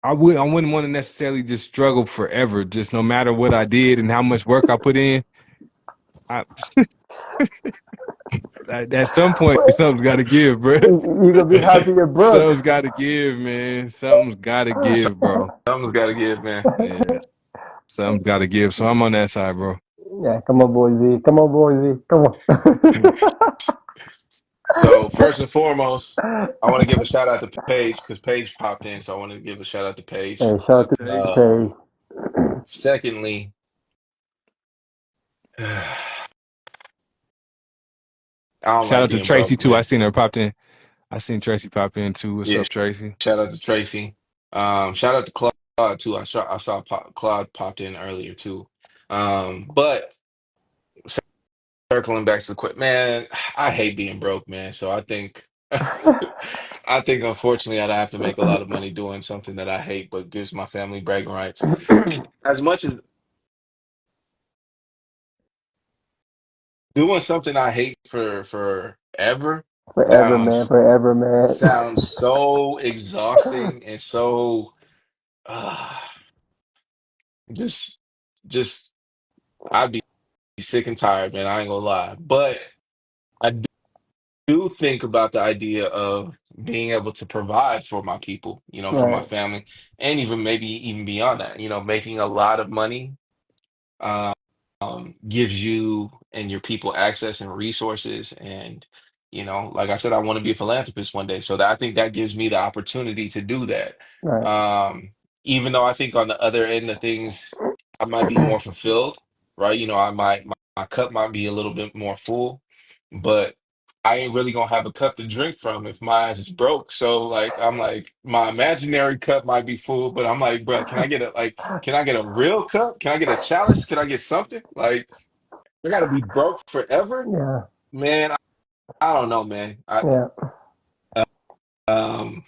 wouldn't want to necessarily just struggle forever. Just no matter what I did and how much work I put in, I, at some point something's got to give, bro. You gonna be happy you're broke. Something's got to give, man. Something's got to give, bro. Something's got to give, man. Yeah, something's got to give. So I'm on that side, bro. Yeah, come on, boy Z. Come on, boy Z. Come So first and foremost, I want to give a shout out to Paige because Paige popped in, so I want to give a shout out to Paige. on. Hey, shout out to Page. Paige. Secondly, I don't Shout like out to being Tracy broke, too. I man. seen her popped in. I seen Tracy pop in too. What's Yeah, up, Tracy? shout out to Tracy. Shout out to Claude too. I saw Claude popped in earlier too. But circling back to the quick, man, I hate being broke, man. So I think I think unfortunately I'd have to make a lot of money doing something that I hate but gives my family bragging rights. As much as doing something I hate for forever Forever, man. sounds Forever, man. sounds so exhausting and so uh, just just I'd be sick and tired, man. I ain't gonna lie. But I do think about the idea of being able to provide for my people, for my Right, family, and even maybe even beyond that, making a lot of money um, gives you and your people access and resources. And, like I said, I want to be a philanthropist one day. So that I think that gives me the opportunity to do that. right, Even though I think on the other end of things, I might be more fulfilled, right? My cup might be a little bit more full, but I ain't really gonna have a cup to drink from if my ass is broke. So like I'm like my imaginary cup might be full, but I'm like, bro, can I get a real cup? Can I get a chalice? Can I get something? Like I gotta be broke forever? yeah, Man, I don't know, man. yeah. Um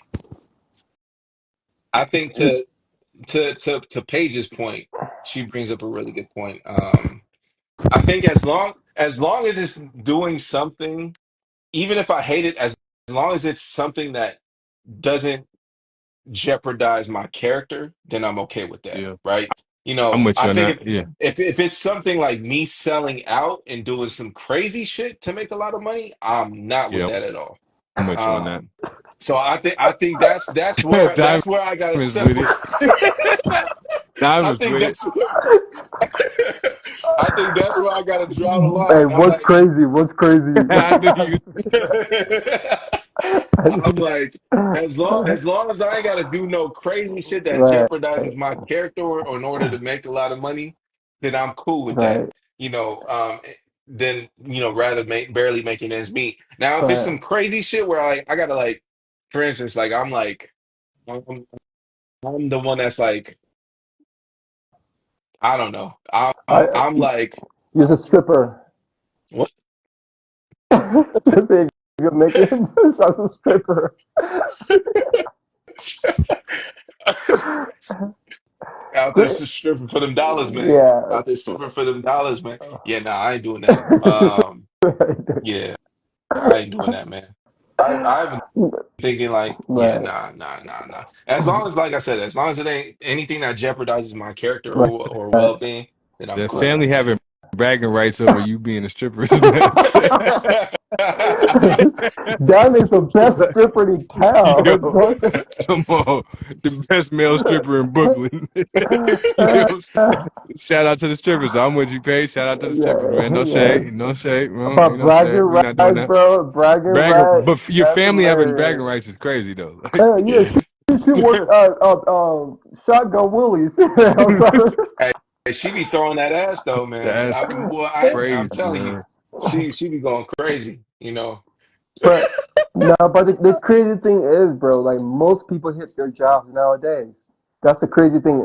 I think to Paige's point, she brings up a really good point. I think as long as it's doing something, even if I hate it, as long as it's something that doesn't jeopardize my character, then I'm okay with that, Yeah, right? I'm with I you on think that. if Yeah, if it's something like me selling out and doing some crazy shit to make a lot of money, I'm not with yeah, that at all. I'm with you on that. Um, so I think that's where Diamonds I gotta with separate. it. I Diamonds think with it. that's where I think that's where I gotta draw the Hey, line. I'm what's like, crazy? What's crazy? I knew you. I'm like, as long as I ain't gotta do no crazy shit that Right, jeopardizes my character or in order to make a lot of money, then I'm cool with that. right, Then rather barely making ends meet. Now, if it's right. some crazy shit where I gotta like, for instance, I'm, I'm the one that's like, I don't know. I, I'm like, you're a stripper. what? Just say you're making shots a stripper. Out there stripping for them dollars, man. Yeah, Out there stripping for them dollars, man. Yeah, nah, I ain't doing that. Yeah, I ain't doing that, man. I've been thinking like, yeah, right, nah, nah, nah, nah. As long as, like I said, as long as it ain't anything that jeopardizes my character right, or right. well-being, then I'm The cool with family it, man. having bragging rights over you being a stripper is nuts. Diamond's the best stripper in town. Yo, come on. The best male stripper in Brooklyn. You know what I'm saying? Shout out to the strippers. I'm with you, Paige. Shout out to the strippers, Yeah, man. No yeah. shade. No shade, bro. About No shade. bragging We're not doing rights, that. bro. Bragging Bragging, rights. but your That's family having bragging hilarious. rights is crazy, though. Like, Yeah, Yeah. she worked shotgun Willies. I'm sorry. Hey, she be throwing that ass though, man. that's Boy, I'm crazy, telling you, man. she be going crazy. But no, but the crazy thing is, bro, like most people hit their jobs nowadays. That's the crazy thing.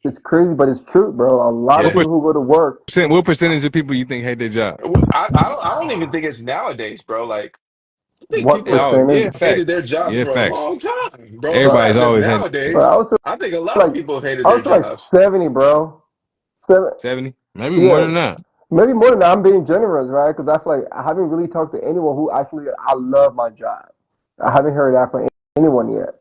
It's crazy, but it's true, bro. A lot of What Yeah. people who go to work. what percentage of people you think hate their job? I don't even think it's nowadays, bro. Like I think What people have Oh, yeah, percentage? hated their facts. jobs Yeah, for a facts. long time, bro. It's But Everybody's not just always had but nowadays. I was I think a lot of like people have hated I their was like jobs. 70, bro. Seven, 70, maybe more yeah. than that. maybe more than that, I'm being generous, right? Because I feel like I haven't really talked to anyone who actually I love my job. I haven't heard that from anyone yet.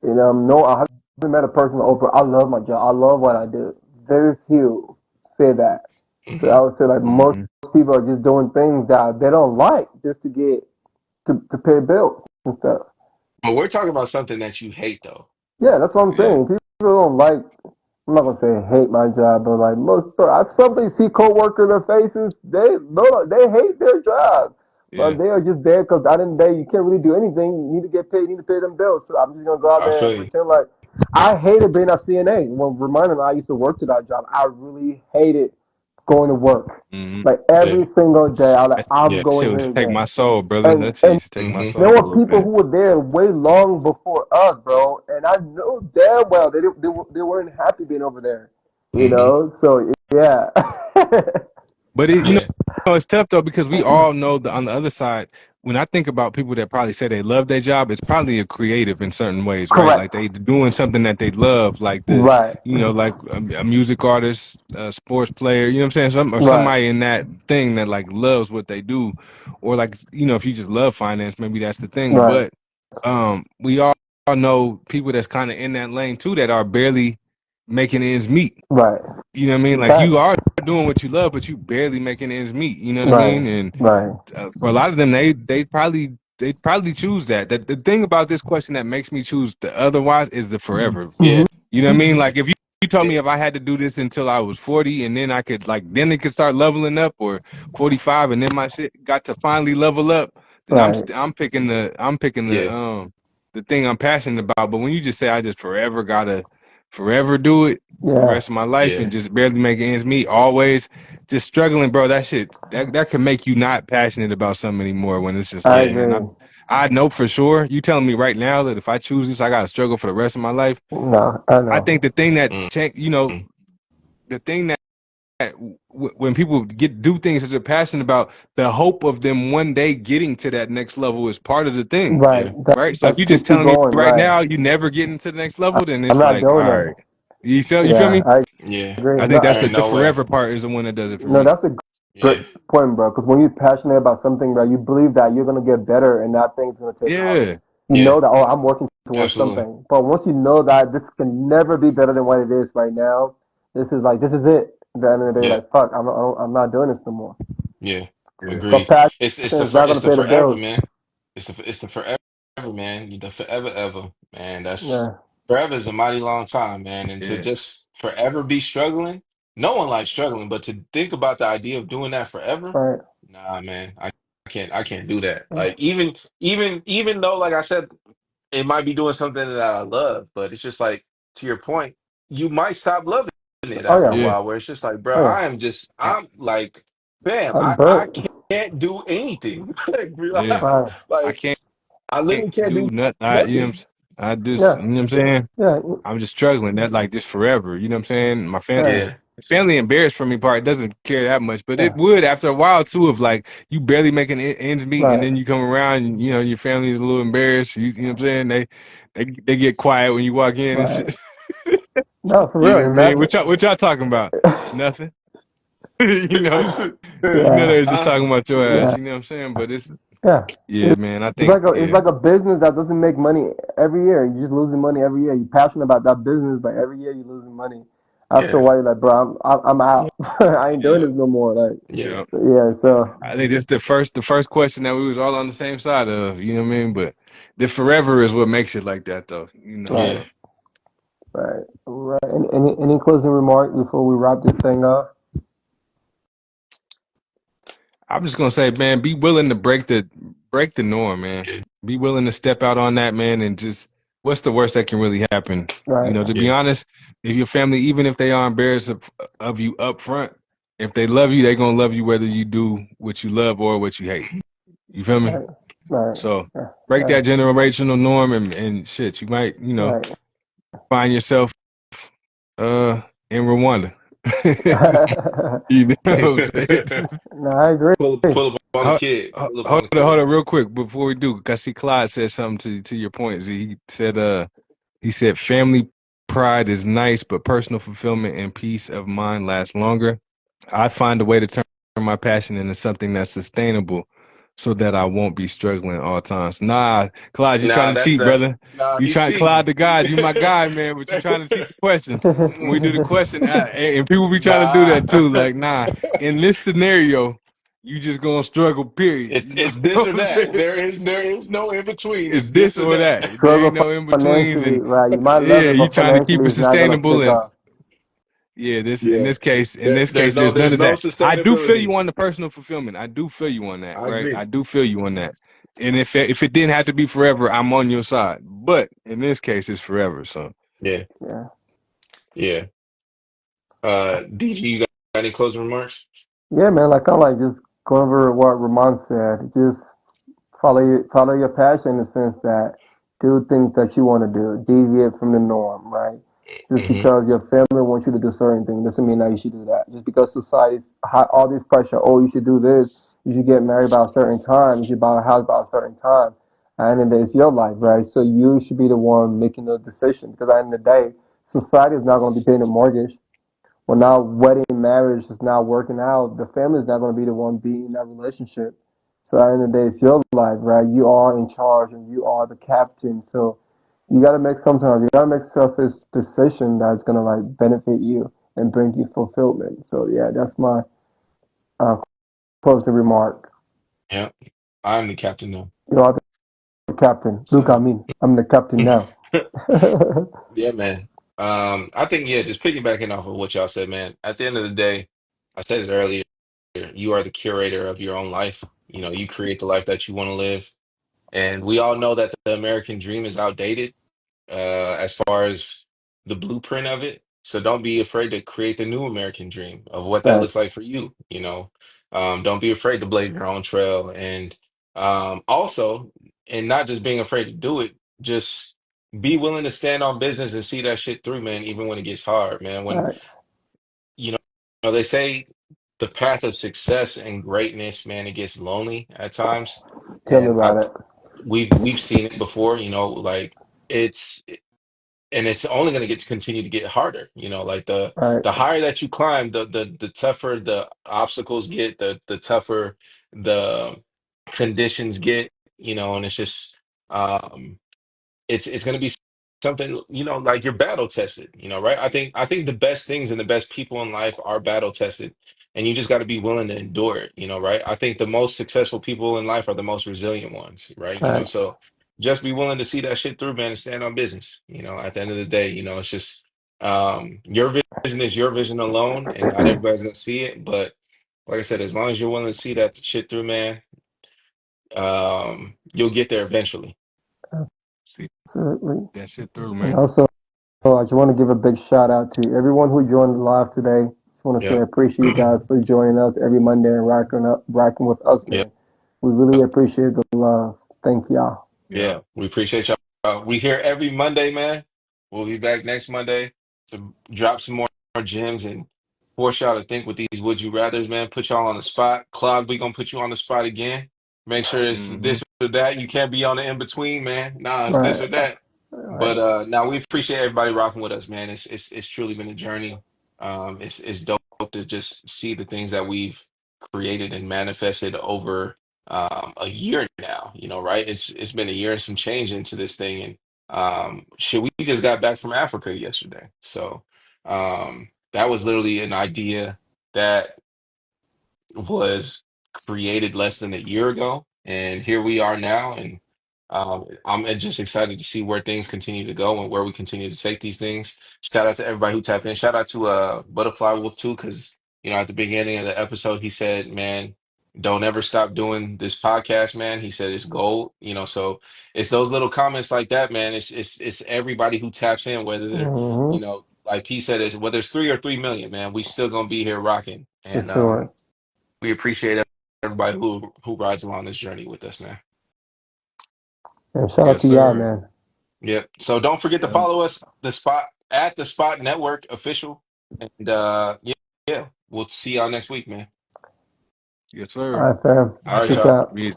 You know, no, I haven't met a person over. I love my job. I love what I do. Very few say that. So I Hmm. would say like most Hmm. people are just doing things that they don't like just to get to pay bills and stuff. But we're talking about something that you hate, though. Yeah, that's what I'm Yeah. saying. People don't like. I'm not gonna say hate my job, but like most, I sometimes see coworkers, their faces, they no, they hate their job, but Yeah. they are just there because at the end of the day, you can't really do anything. You need to get paid. You need to pay them bills. So I'm just gonna go out I there feel and you. pretend like I hated being a CNA. When reminding me, I used to work to that job. I really hated going to work. Hmm. Like Yeah. every single day, I like I'm Yeah. Shit going used here to take today, my soul, brother. and That shit and used to take my Hmm. soul there a were little people bit. who were there way long before us, bro, and I know damn well they weren't happy being over there, you Hmm. know. So yeah, But it, Yeah. it's tough though because we all know that on the other side, when I think about people that probably say they love their job, it's probably a creative in certain ways, right? Like correct, they doing something that they love, like right, like a music artist, a sports player, you know what I'm saying? Or right, somebody in that thing that like loves what they do, or like if you just love finance, maybe that's the thing. right, But we all know people that's kind of in that lane too that are barely making ends meet. right. You know what I mean? Like you Facts, are doing what you love, but you barely making ends meet. You know what I right, mean? And right, for a lot of them, they probably choose that. The thing about this question that makes me choose the otherwise is the forever. hmm Yeah. You know what I mean? Like if you told me Yeah. if I had to do this until I was 40 and then I could then it could start leveling up, or 45 and then my shit got to finally level up, then right, I'm picking Yeah. the thing I'm passionate about. But when you just say I just forever gotta forever do it for the yeah. rest of my life and Yeah. just barely making ends meet, always just struggling, bro, that shit that can make you not passionate about something anymore when it's just I like, Yeah. man, agree. I know for sure. You telling me right now that if I choose this, I gotta struggle for the rest of my life. No, I I know. think the thing that Mm. change, the thing that when people do things that they're passionate about, the hope of them one day getting to that next level is part of the thing, Right, Yeah. right? So if that's you just keep telling me going. right Right, now you never getting to the next level, then I'm it's not like, all doing it. right, you feel Yeah, me? I Yeah. I agree. think No, that's There ain't the no way. forever part is the one that does it for no, me. that's a great Yeah. point, bro. Because when you're passionate about something, bro, you believe that you're gonna get better, and that thing's gonna take off. Yeah, You Yeah. know that, oh, I'm working towards Absolutely. something. But once you know that this can never be better than what it is right now, this is it. At the end of the day, Yeah. like fuck, I'm not doing this no more. Yeah. yeah, But Agreed. passion is not It's gonna the pay the forever, bills. man. It's the forever, man. The forever ever, man. That's Yeah, forever is a mighty long time, man. And to yeah, just forever be struggling, no one likes struggling, but to think about the idea of doing that forever, right. nah, man. I can't do that. Yeah, Like even though, like I said, it might be doing something that I love, but it's just like to your point, you might stop loving it oh after a yeah, yeah, while, where it's just like, bro, oh yeah. I'm like, bam, I'm I burnt. can't do anything. Like, yeah. Right. I like, I literally can't can't do do nothing. nothing. I just, Yeah, you know what I'm saying? yeah, I'm just struggling. That like just forever. You know what I'm saying? right. Yeah, Family embarrassed for me part doesn't care that much, but it Yeah, would after a while too. If like you barely making ends meet, and right. then you come around, and your family is a little embarrassed. You know what I'm saying? They get quiet when you walk in and Right. shit. No, for You know real. what I mean? Imagine. What y'all talking about? Nothing. you know, Yeah, they was just huh? talking about your ass. yeah, You know what I'm saying? But yeah. yeah, man. I It's think it's yeah, like a business that doesn't make money every year. You're just losing money every year. You're passionate about that business, but every year you're losing money. After a Yeah, while, you're like, bro, I'm out. I ain't doing yeah, this no more. Like, yeah, yeah. yeah. So, I think that's the first question that we was all on the same side of. You know what I mean? But the forever is what makes it like that, though. right, yeah. So. right, right. Any closing remark before we wrap this thing up? I'm just gonna say, man, be willing to break the norm, man. Yeah, Be willing to step out on that, man, and just what's the worst that can really happen? Right, To be yeah, honest, if your family, even if they are embarrassed of you up front, if they love you, they're gonna love you whether you do what you love or what you hate. You feel me? right, right, So yeah, break yeah, that generational norm and shit. You might, right. find yourself in Rwanda. You know what I'm saying? No, I agree. pull up on the Hold, kid, pull up on hold the on, hold kid. on, real quick before we do. 'Cause I see Clyde said something to your point. Z. He said family pride is nice, but personal fulfillment and peace of mind last longer. I find a way to turn my passion into something that's sustainable so that I won't be struggling all times. Nah, Clyde, you Nah, trying to cheat, that's brother. nah. You He's trying Clyde cheating. the guy, you my guy, man, but you trying to cheat the question. When we do the question, and people be trying to do Nah. that too. Like, nah, in this scenario, you just gonna struggle, period. You know It's this what or I'm that. saying? There is no in between. It's It's this this or or that. that. There Struggle ain't no in betweens, financially, and right? You might love yeah, it, you but trying to keep financially, it it's not gonna sustainable take and off. yeah, this Yeah. in this case, there's none There's of no that. I do feel you sustainability. on the personal fulfillment. I do feel you on that, I right? I agree. do feel you on that. And if it didn't have to be forever, I'm on your side. But in this case, it's forever. So Yeah. Yeah, Yeah. DG, you got any closing remarks? yeah, man. Like kind of like just going over what Ramon said. Just follow your passion in the sense that do things that you want to do, deviate from the norm, right? Just Hmm. because your family wants you to do certain things doesn't mean that you should do that. Just because society's all this pressure, oh, you should do this, you should get married by a certain time, you should buy a house by a certain time. At the end of the day, it's your life, right? So you should be the one making the decision because at the end of the day, society is not going to be paying the mortgage. When now wedding marriage is not working out, the family is not going to be the one being in that relationship. So at the end of the day, it's your life, right? You are in charge and you are the captain. So you got to make sometimes you got to make selfish decision that's going to like benefit you and bring you fulfillment. So yeah, that's my uh, closing remark. Yeah. I'm the captain now. You are the captain. Look at So me. I'm the captain now. yeah, man. I think yeah, just piggybacking off of what y'all said, man. At the end of the day, I said it earlier, you are the curator of your own life. You know, you create the life that you want to live. And we all know that the American dream is outdated, as far as the blueprint of it. So don't be afraid to create the new American dream of what that looks Thanks. like for you. You know, don't be afraid to blaze your own trail, and also, and not just being afraid to do it, just be willing to stand on business and see that shit through, man. Even when it gets hard, man. When Thanks. you they say the path of success and greatness, man, it gets lonely at times, Tell me and I about it. we've seen it before. You know, like it's and it's only going to get to continue to get harder. You know, like Right. the higher that you climb, the tougher the obstacles get, the tougher the conditions get. You know, and it's just um it's going to be something, like you're battle tested, right? I think the best things and the best people in life are battle tested, and you just got to be willing to endure it, right? I think the most successful people in life are the most resilient ones, right? Thanks. So just be willing to see that shit through, man, and stand on business. At the end of the day, it's just your vision is your vision alone, and not everybody's gonna see it, but like I said, as long as you're willing to see that shit through, man, you'll get there eventually. see Absolutely. that shit through, And man. also, I just want to give a big shout out to everyone who joined the live today. Just want to say I Yep. appreciate you guys for joining us every Monday and rocking with us, Yep. man. We really appreciate the love. Thank y'all. Yeah. Yeah, we appreciate y'all. We here every Monday, man. We'll be back next Monday to drop some more gems and force y'all to think with these would you rather's, man. Put y'all on the spot. Claude, we gonna put you on the spot again. Make sure it's Hmm. this or that. You can't be on the in between, man. Nah, it's this Right. or that. Right. But now we appreciate everybody rocking with us, man. It's truly been a journey. It's dope to just see the things that we've created and manifested over a year now. Right? It's been a year and some change into this thing, and shit, we just got back from Africa yesterday, so that was literally an idea that was created less than a year ago, and here we are now. And I'm just excited to see where things continue to go and where we continue to take these things. Shout out to everybody who tapped in. Shout out to Butterfly Wolf too, because at the beginning of the episode he said, "Man, don't ever stop doing this podcast, man." He said it's gold. So it's those little comments like that, man. It's everybody who taps in, whether they're Mm-hmm. like he said, it's whether it's 3 or 3 million, man. We still gonna be here rocking, For and sure. we appreciate everybody who rides along this journey with us, man. And shout out Yes, to y'all, sir. man. Yep. So don't forget to Yeah. follow us, the Spot Network official. And yeah, yeah, we'll see y'all next week, man. Yes, All sir. right, fam. All All right, right, Peace y'all. y'all. out. Peace.